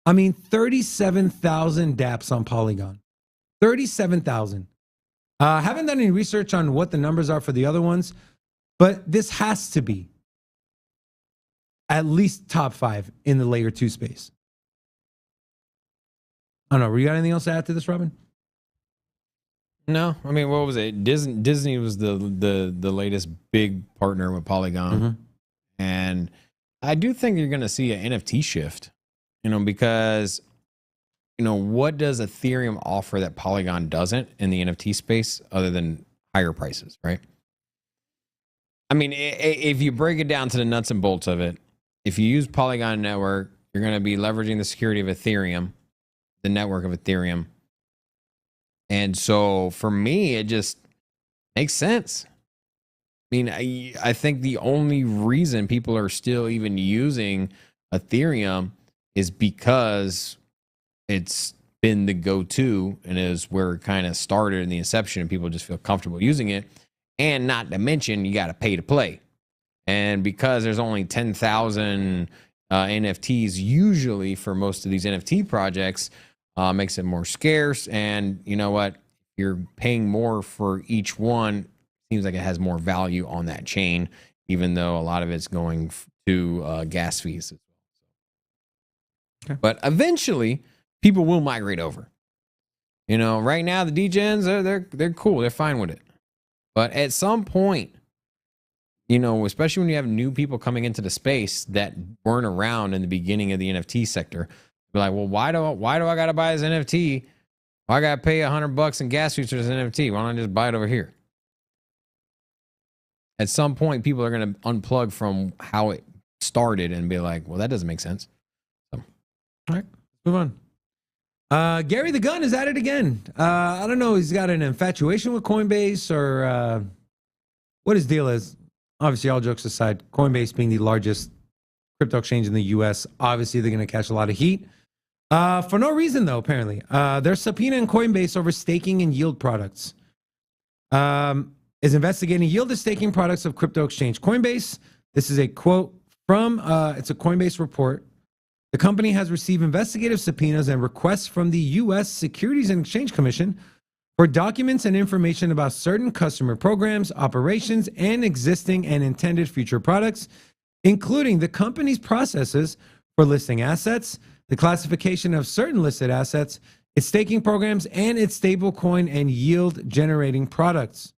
I mean, 37,000 dApps on Polygon, 37,000. Haven't done any research on what the numbers are for the other ones, but this has to be at least top 5 in the layer 2 space. I don't know. You got anything else to add to this, Robin? No, I mean, what was it? Disney was the latest big partner with Polygon, and I do think you're going to see an NFT shift, because what does Ethereum offer that Polygon doesn't in the NFT space other than higher prices, right? I mean, if you break it down to the nuts and bolts of it, if you use Polygon network, you're going to be leveraging the security of Ethereum, the network of Ethereum. And so for me, it just makes sense. I mean, I think the only reason people are still even using Ethereum is because it's been the go-to and is where it kind of started in the inception, and people just feel comfortable using it. And not to mention, you got to pay to play. And because there's only 10,000 NFTs usually for most of these NFT projects, makes it more scarce. And you know what? You're paying more for each one. Seems like it has more value on that chain, even though a lot of it's going to gas fees. Okay. But eventually, people will migrate over. Right now, the degens, they're cool. They're fine with it. But at some point, especially when you have new people coming into the space that weren't around in the beginning of the NFT sector, be like, well, why do I gotta buy this NFT? Why I gotta pay $100 in gas fees for this NFT? Why don't I just buy it over here? At some point, people are gonna unplug from how it started and be like, well, that doesn't make sense. So. All right, move on. Gary the Gun is at it again. I don't know, he's got an infatuation with Coinbase or what his deal is. Obviously, all jokes aside, Coinbase being the largest crypto exchange in the U.S., obviously they're going to catch a lot of heat. For no reason, though, apparently. They're subpoenaing Coinbase over staking and yield products. Is investigating yield and staking products of crypto exchange Coinbase. This is a quote from, it's a Coinbase report. The company has received investigative subpoenas and requests from the U.S. Securities and Exchange Commission for documents and information about certain customer programs, operations, and existing and intended future products, including the company's processes for listing assets, the classification of certain listed assets, its staking programs, and its stablecoin and yield-generating products.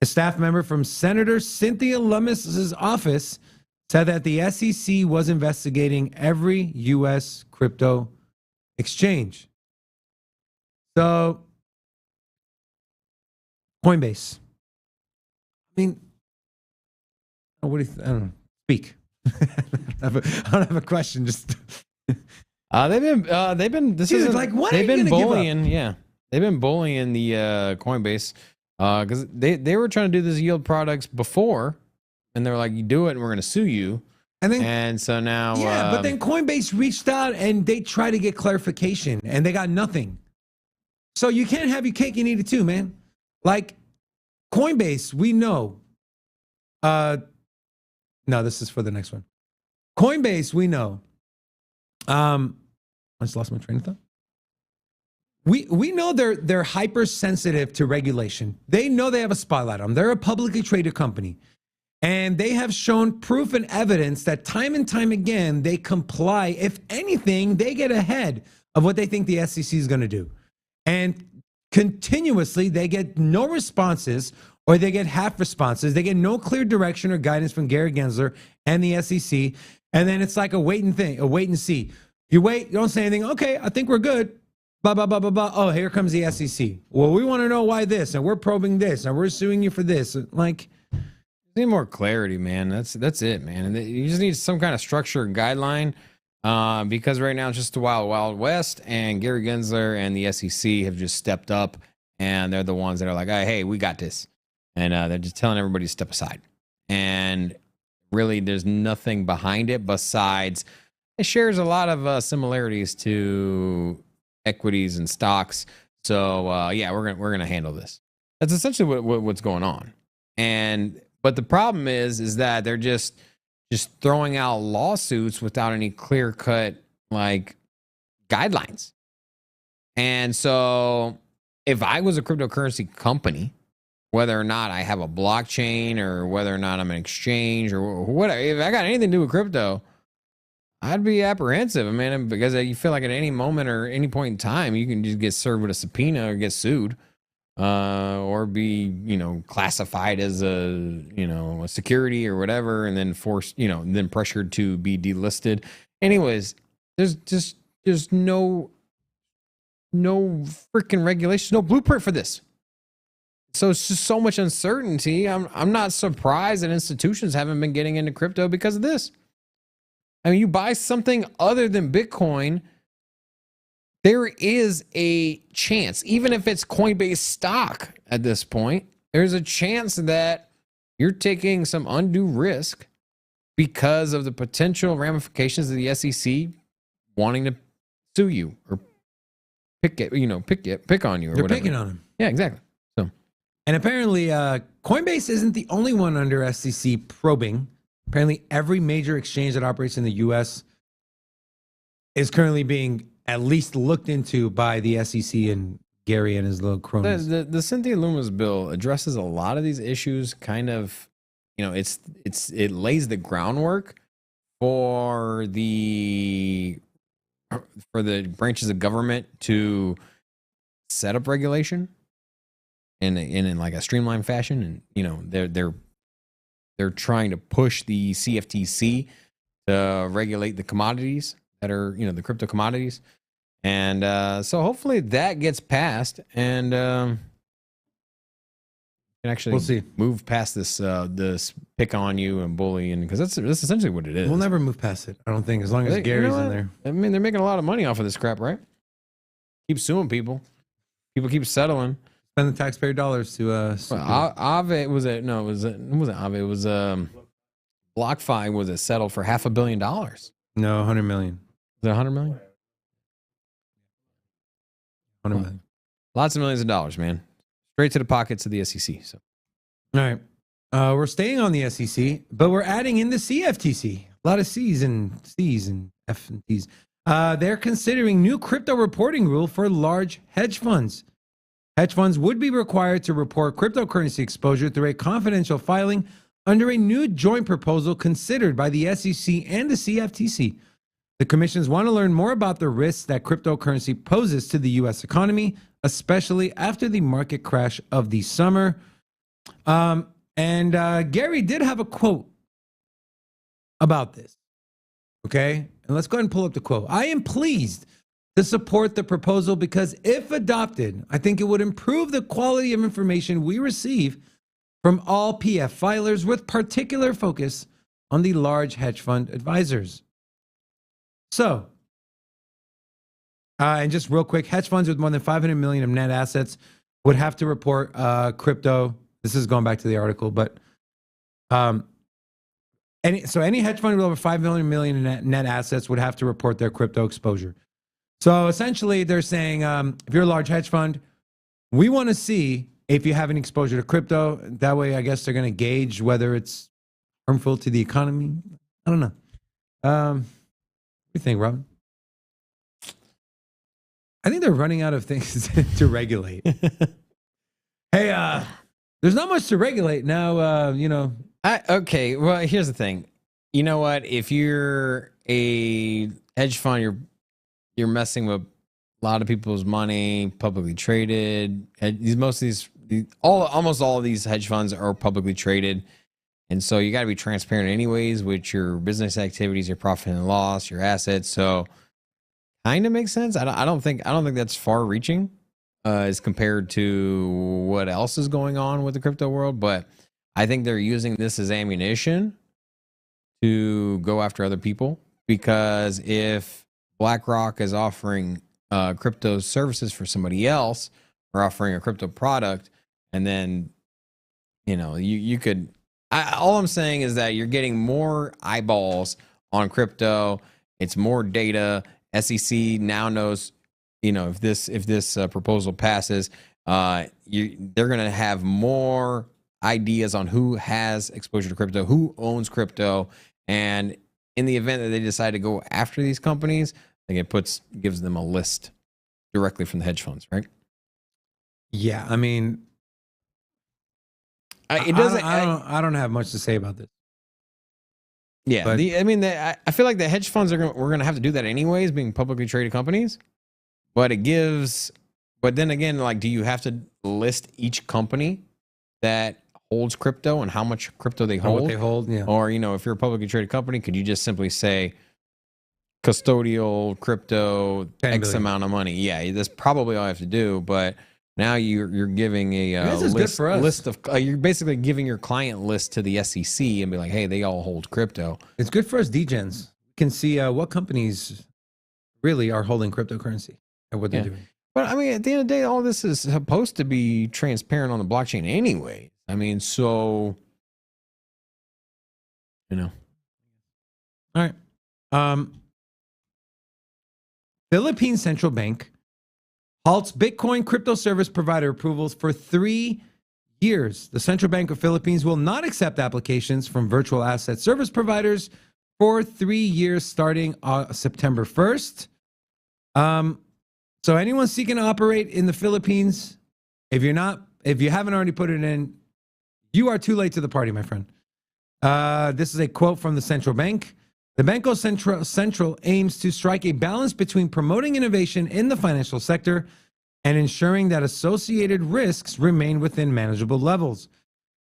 A staff member from Senator Cynthia Lummis's office said that the SEC was investigating every U.S. crypto exchange. So, Coinbase. I mean, what do you I don't know. Speak. I don't have a question. Just they've been this Dude, is like, what they've are you been gonna give bullying. Yeah, they've been bullying the Coinbase because they were trying to do this yield products before, and they were like, "You do it, and we're going to sue you." And so now, but then Coinbase reached out and they tried to get clarification, and they got nothing. So you can't have your cake and eat it too, man. Like Coinbase, we know. No, this is for the next one. Coinbase, we know. I just lost my train of thought. We know they're hypersensitive to regulation. They know they have a spotlight on them. They're a publicly traded company. And they have shown proof and evidence that time and time again, they comply. If anything, they get ahead of what they think the SEC is going to do. And continuously, they get no responses or they get half responses. They get no clear direction or guidance from Gary Gensler and the SEC. And then it's like a wait and see. You wait, you don't say anything. Okay, I think we're good. Blah, blah, blah, blah, blah. Oh, here comes the SEC. Well, we want to know why this, and we're probing this, and we're suing you for this. Like, need more clarity, man. That's it, man. And you just need some kind of structure and guideline because right now it's just the wild, wild west. And Gary Gensler and the SEC have just stepped up, and they're the ones that are like, hey, we got this. And they're just telling everybody to step aside. And really, there's nothing behind it besides it shares a lot of similarities to equities and stocks. So yeah, we're gonna handle this. That's essentially what's going on. But the problem is that they're just throwing out lawsuits without any clear cut like guidelines. And so if I was a cryptocurrency company, whether or not I have a blockchain or whether or not I'm an exchange or whatever, if I got anything to do with crypto, I'd be apprehensive, man, because you feel like at any moment or any point in time, you can just get served with a subpoena or get sued, or be, classified as a security or whatever, and then forced, then pressured to be delisted. Anyways, there's no freaking regulations, no blueprint for this. So it's just so much uncertainty. I'm not surprised that institutions haven't been getting into crypto because of this. I mean, you buy something other than Bitcoin, there is a chance, even if it's Coinbase stock at this point, there's a chance that you're taking some undue risk because of the potential ramifications of the SEC wanting to sue you or pick on you or they're whatever. picking on them. Yeah, exactly. So, and apparently, Coinbase isn't the only one under SEC probing. Apparently, every major exchange that operates in the U.S. is currently being at least looked into by the SEC and Gary and his little cronies. The Cynthia Lummis bill addresses a lot of these issues. Kind of, it lays the groundwork for the branches of government to set up regulation in like a streamlined fashion, and you know they're trying to push the CFTC to regulate the commodities that are, you know, the crypto commodities, and so hopefully that gets passed, and can actually We'll see. move past this pick on you and bullying, because that's essentially what it is. We'll never move past it. I don't think, as long as You know Gary's what? in there. I mean, they're making a lot of money off of this crap, right? Keep suing people. People keep settling. Spend the taxpayer dollars to sue people. Aave was it? No, it wasn't Aave. It was BlockFi. Was it settled for $500 million? No, 100 million. Is it 100 million? 100 million. Lots of millions of dollars, man. Straight to the pockets of the SEC. So All right. We're staying on the SEC, but we're adding in the CFTC. A lot of C's and F and T's. They're considering new crypto reporting rule for large hedge funds. Hedge funds would be required to report cryptocurrency exposure through a confidential filing under a new joint proposal considered by the SEC and the CFTC. The commissions want to learn more about the risks that cryptocurrency poses to the U.S. economy, especially after the market crash of the summer. Gary did have a quote about this. Okay? And let's go ahead and pull up the quote. I am pleased to support the proposal because if adopted, I think it would improve the quality of information we receive from all PF filers, with particular focus on the large hedge fund advisors. So, and just real quick, hedge funds with more than 500 million of net assets would have to report crypto. This is going back to the article, but any hedge fund with over 500 million in net assets would have to report their crypto exposure. So essentially, they're saying if you're a large hedge fund, we want to see if you have any exposure to crypto. That way, I guess they're going to gauge whether it's harmful to the economy. I don't know. What do you think, Robin? I think they're running out of things to regulate. Hey, there's not much to regulate now. okay. Well, here's the thing. You know what? If you're a hedge fund, you're messing with a lot of people's money, publicly traded. Almost all of these hedge funds are publicly traded, and so you got to be transparent anyways with your business activities, your profit and loss, your assets. So, kind of makes sense. I don't think that's far-reaching as compared to what else is going on with the crypto world. But I think they're using this as ammunition to go after other people, because if BlackRock is offering crypto services for somebody else, or offering a crypto product, and then, you know, you could, all I'm saying is that you're getting more eyeballs on crypto. It's more data. SEC now knows, you know, if this proposal passes, they're going to have more ideas on who has exposure to crypto, who owns crypto, and in the event that they decide to go after these companies, I think it gives them a list directly from the hedge funds, right? Yeah, I mean, it doesn't. I don't have much to say about this. Yeah, but, I feel like the hedge funds we're going to have to do that anyways, being publicly traded companies. But then again, like, do you have to list each company that holds crypto and how much crypto they hold? What they hold, yeah. Or, you know, if you're a publicly traded company, could you just simply say custodial crypto X amount of money? Yeah, that's probably all I have to do. But now you're giving a list of you're basically giving your client list to the SEC and be like, hey, they all hold crypto. It's good for us degens. We can see what companies really are holding cryptocurrency and what they're doing. But I mean, at the end of the day, all this is supposed to be transparent on the blockchain anyway. I mean, so, you know. All right. Philippine Central Bank halts Bitcoin crypto service provider approvals for 3 years. The Central Bank of Philippines will not accept applications from virtual asset service providers for 3 years starting September 1st. So anyone seeking to operate in the Philippines, if you haven't already put it in, you are too late to the party, my friend. This is a quote from the central bank. The Banco Central aims to strike a balance between promoting innovation in the financial sector and ensuring that associated risks remain within manageable levels.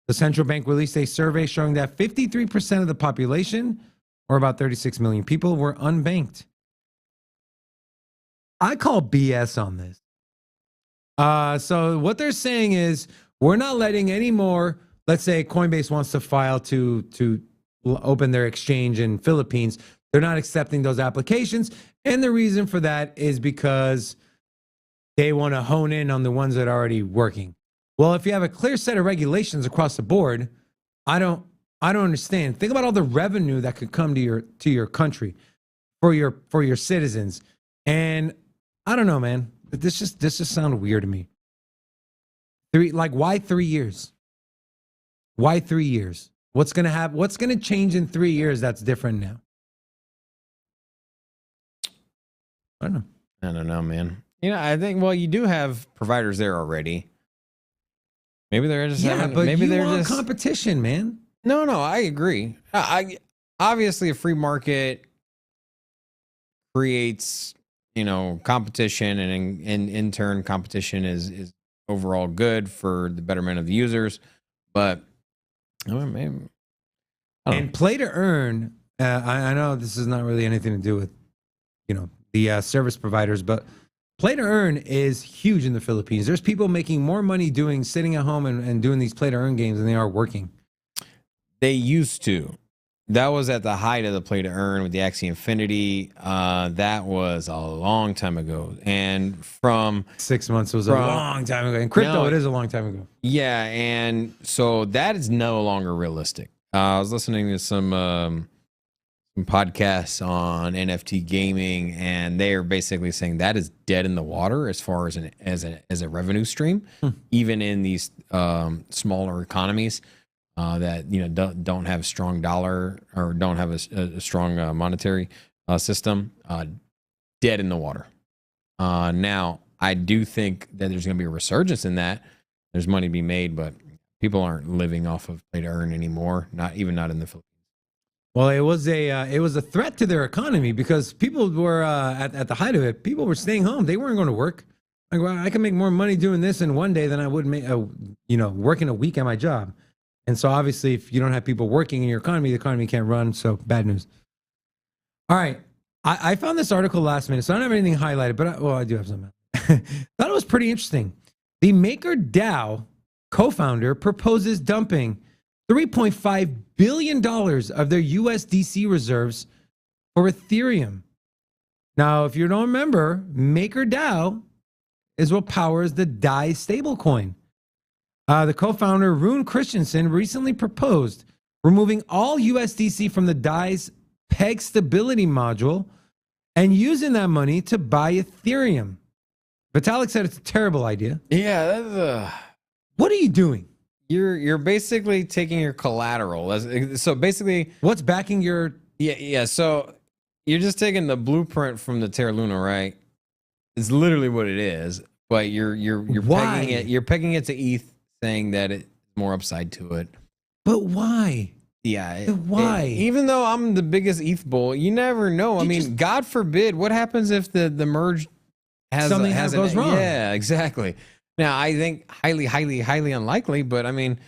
The central bank released a survey showing that 53% of the population, or about 36 million people, were unbanked. I call BS on this. So what they're saying is we're not letting any more. Let's say Coinbase wants to file to open their exchange in Philippines. They're not accepting those applications. And the reason for that is because they want to hone in on the ones that are already working. Well, if you have a clear set of regulations across the board, I don't understand. Think about all the revenue that could come to your country for your citizens. And I don't know, man. This just sounds weird to me. Why 3 years? Why 3 years? What's gonna happen? What's gonna change in 3 years that's different now? I don't know, man. I think, well, you do have providers there already. Maybe they're just maybe they're just competition, man. No, I agree. I obviously a free market creates, competition, and in turn competition is overall good for the betterment of the users. But maybe, and play to earn, I know this is not really anything to do with the service providers, but play to earn is huge in the Philippines. There's people making more money sitting at home and doing these play to earn games than they are working. They used to. That was at the height of the play to earn with the Axie Infinity. That was a long time ago. And from 6 months was a long time ago. In crypto, it is a long time ago. Yeah, and so that is no longer realistic. I was listening to some podcasts on NFT gaming, and they are basically saying that is dead in the water as far as a revenue stream, even in these smaller economies. That don't have a strong dollar or don't have a strong monetary system, dead in the water. Now, I do think that there's going to be a resurgence in that. There's money to be made, but people aren't living off of play to earn anymore. Not in the Philippines. Well, it was a threat to their economy because people were at the height of it. People were staying home. They weren't going to work. Like, well, I can make more money doing this in one day than I would make, working a week at my job. And so obviously, if you don't have people working in your economy, the economy can't run. So bad news. All right. I found this article last minute, so I don't have anything highlighted, but I do have something. Thought it was pretty interesting. The MakerDAO co-founder proposes dumping $3.5 billion of their USDC reserves for Ethereum. Now, if you don't remember, MakerDAO is what powers the DAI stablecoin. The co-founder, Rune Christensen, recently proposed removing all USDC from the DAI's peg stability module and using that money to buy Ethereum. Vitalik said it's a terrible idea. Yeah, that's What are you doing? You're basically taking your collateral. So basically, what's backing your? Yeah. So you're just taking the blueprint from the Terra Luna, right? It's literally what it is, but you're pegging it. You're pegging it to ETH, saying that it's more upside to it. But why? Yeah. Why? Even though I'm the biggest ETH bull, you never know. I mean, God forbid, what happens if the merge has something goes wrong? Yeah, exactly. Now, I think highly unlikely, but I mean,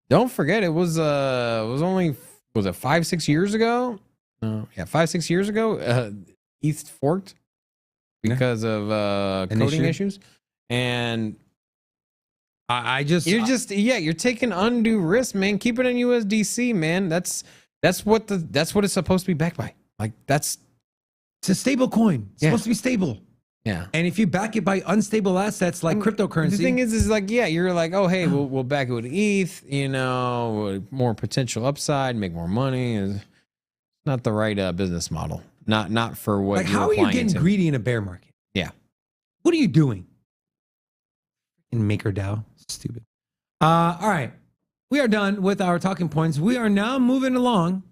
don't forget it was only 5-6 years ago? 5-6 years ago, ETH forked because of coding issues. And you're taking undue risk, man. Keep it in USDC, man. That's what it's supposed to be backed by. Like it's a stable coin. It's supposed to be stable. Yeah. And if you back it by unstable assets like cryptocurrency. The thing is like, you're like, oh, hey, we'll back it with ETH, more potential upside, make more money. Is not the right business model. Not for what you're how are you getting greedy in a bear market? Yeah. What are you doing? In MakerDAO. Stupid. All right. We are done with our talking points. We are now moving along.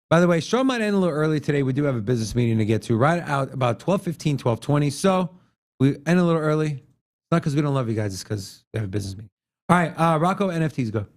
By the way, show might end a little early today. We do have a business meeting to get to right out about 12:15, 12:20. So we end a little early. It's not because we don't love you guys. It's because we have a business meeting. All right. Rocco, NFTs, go.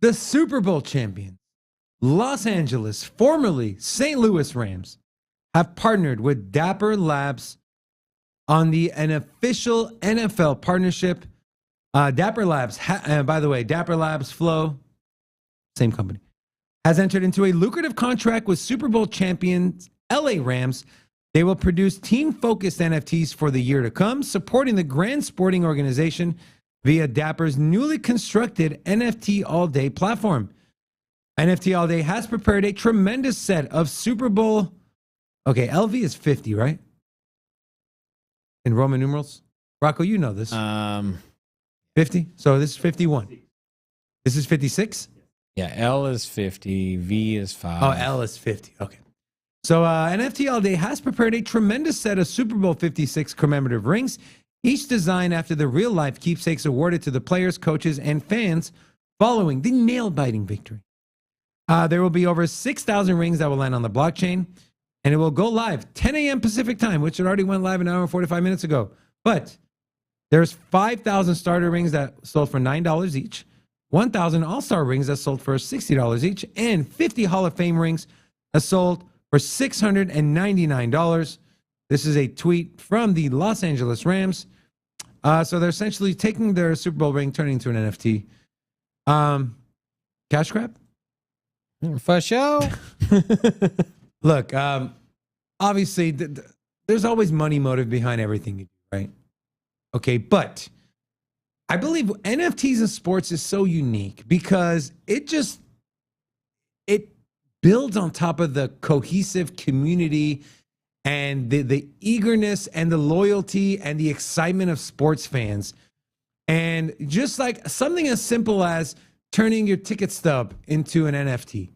the Super Bowl champions, Los Angeles, formerly St. Louis Rams, have partnered with Dapper Labs on an official NFL partnership. Dapper Labs, by the way, Dapper Labs, Flow, same company, has entered into a lucrative contract with Super Bowl champions LA Rams. They will produce team-focused NFTs for the year to come, supporting the grand sporting organization via Dapper's newly constructed NFT All Day platform. NFT All Day has prepared a tremendous set of Super Bowl. Okay, LV is 50, right? In Roman numerals? Rocco, you know this. 50? So this is 51. This is 56? Yeah, L is 50, V is 5. Oh, L is 50. Okay. So NFT All Day has prepared a tremendous set of Super Bowl 56 commemorative rings, each designed after the real-life keepsakes awarded to the players, coaches, and fans following the nail-biting victory. There will be over 6,000 rings that will land on the blockchain, and it will go live 10 a.m. Pacific time, which it already went live an hour and 45 minutes ago. But there's 5,000 starter rings that sold for $9 each, 1,000 all-star rings that sold for $60 each, and 50 Hall of Fame rings that sold for $699. This is a tweet from the Los Angeles Rams. So they're essentially taking their Super Bowl ring, turning into an NFT. Cash grab? For sure. Look, obviously, there's always money motive behind everything you do, right? Okay, but I believe NFTs in sports is so unique because it builds on top of the cohesive community and the eagerness and the loyalty and the excitement of sports fans. And just like something as simple as turning your ticket stub into an NFT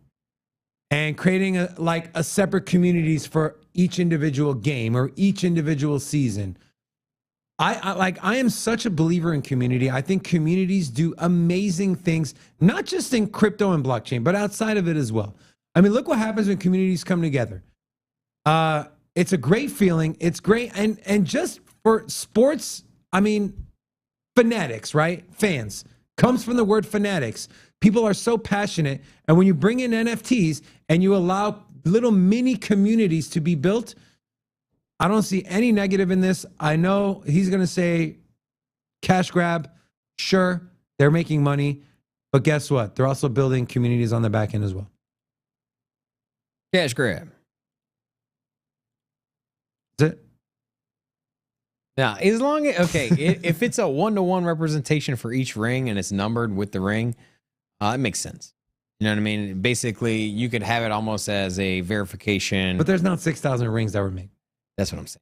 and creating a separate communities for each individual game or each individual season. I am such a believer in community. I think communities do amazing things, not just in crypto and blockchain, but outside of it as well. I mean, look what happens when communities come together. It's a great feeling. It's great. And just for sports, I mean, fanatics, right? Fans comes from the word fanatics. People are so passionate. And when you bring in NFTs and you allow little mini communities to be built, I don't see any negative in this. I know he's going to say cash grab. Sure, they're making money. But guess what? They're also building communities on the back end as well. Cash grab. That's it. Now, as long as, okay, if it's a 1-to-1 representation for each ring and it's numbered with the ring, it makes sense. You know what I mean? Basically, you could have it almost as a verification. But there's not 6,000 rings that were made. That's what I'm saying.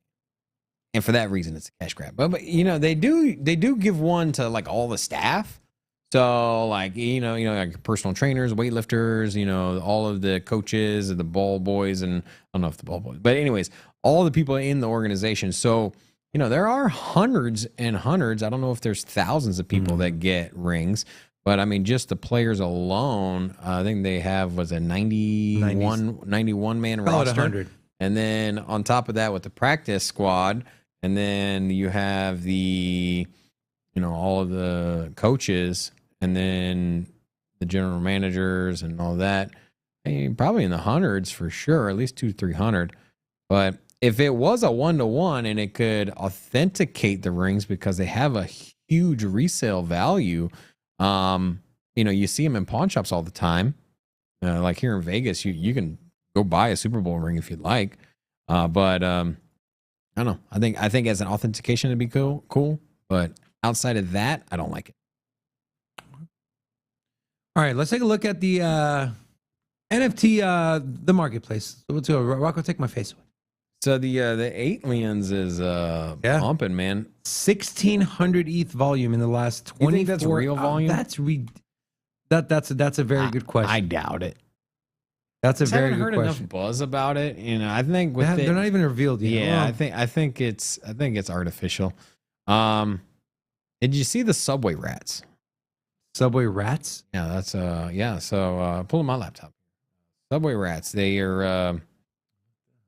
And for that reason, it's a cash grab. But you know, they do give one to like all the staff. So like, you know, like personal trainers, weightlifters, you know, all of the coaches and the ball boys, and I don't know if the ball boys, but anyways, all the people in the organization. So, you know, there are hundreds and hundreds. I don't know if there's thousands of people that get rings, but I mean, just the players alone, I think they have, was a 91 man roster. 100. And then on top of that with the practice squad, and then you have the, you know, all of the coaches, and then the general managers and all that. I mean, probably in the hundreds for sure, at least 200-300. But if it was a 1-to-1 and it could authenticate the rings because they have a huge resale value, you know, you see them in pawn shops all the time. Like here in Vegas, you can go buy a Super Bowl ring if you'd like. But I don't know. I think as an authentication it'd be cool. But outside of that, I don't like it. All right, let's take a look at the NFT, the marketplace. So let's go. Rocco, take my face away. So the aliens is pumping, man. 1,600 ETH volume in the last 24. You think that's real volume? That's a very good question. I doubt it. That's a very good good question. I haven't heard question. enough buzz about it. You know, I think They're not even revealed yet. Yeah, I think it's artificial. Did you see the subway rats? Subway rats? Yeah, that's yeah. So pulling my laptop. Subway rats. They are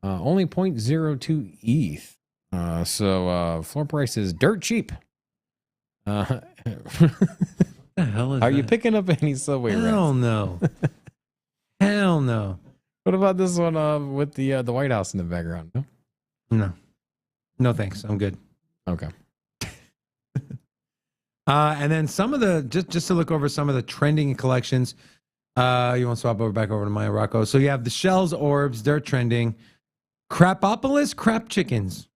only 0.02 ETH. So floor price is dirt cheap. The hell is Are that? you picking up any subway Hell rats? no. Hell no. What about this one with the White House in the background? No? No. No thanks. I'm good. Okay. And then some of the just to look over some of the trending collections. You want to swap back over to Maya Rocco. So you have the Shells Orbs, they're trending. Crapopolis Crap Chickens.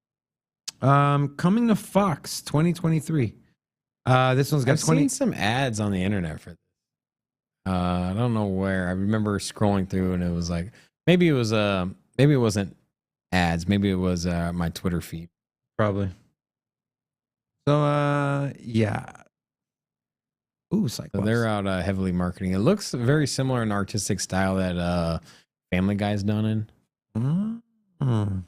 Coming to Fox 2023. This one's got I've 20 seen some ads on the internet for this. I don't know where. I remember scrolling through and it was like maybe it wasn't ads, maybe it was my Twitter feed. probably. So yeah. Ooh, Cyclops. So they're out heavily marketing. It looks very similar in artistic style that Family Guy's done in. Mm.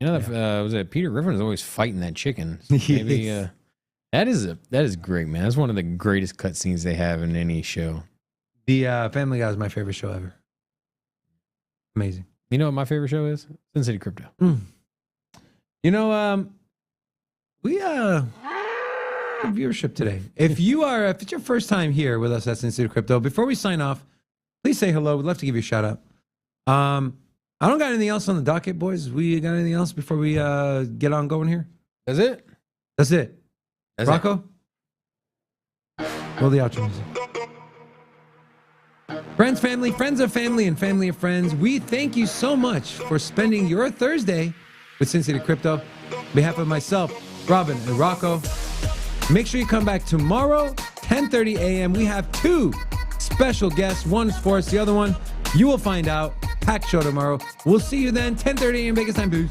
You know, was it Peter Griffin is always fighting that chicken. So maybe Yes. that is great, man. That's one of the greatest cutscenes they have in any show. The Family Guy is my favorite show ever. Amazing. You know what my favorite show is? Sin City Crypto. You know, we good viewership today. If it's your first time here with us at Sin City Crypto, before we sign off, please say hello. We'd love to give you a shout out. I don't got anything else on the docket, boys. We got anything else before we get on going here? That's it. That's it. That's Rocco? Roll the outro music. Friends, family, friends of family, and family of friends, we thank you so much for spending your Thursday with Sin City Crypto. On behalf of myself, Robin, and Rocco, make sure you come back tomorrow, 10:30 a.m. We have two special guests. One is for us, the other one, you will find out. Packed show tomorrow. We'll see you then, 10:30 a.m. Vegas time. Peace.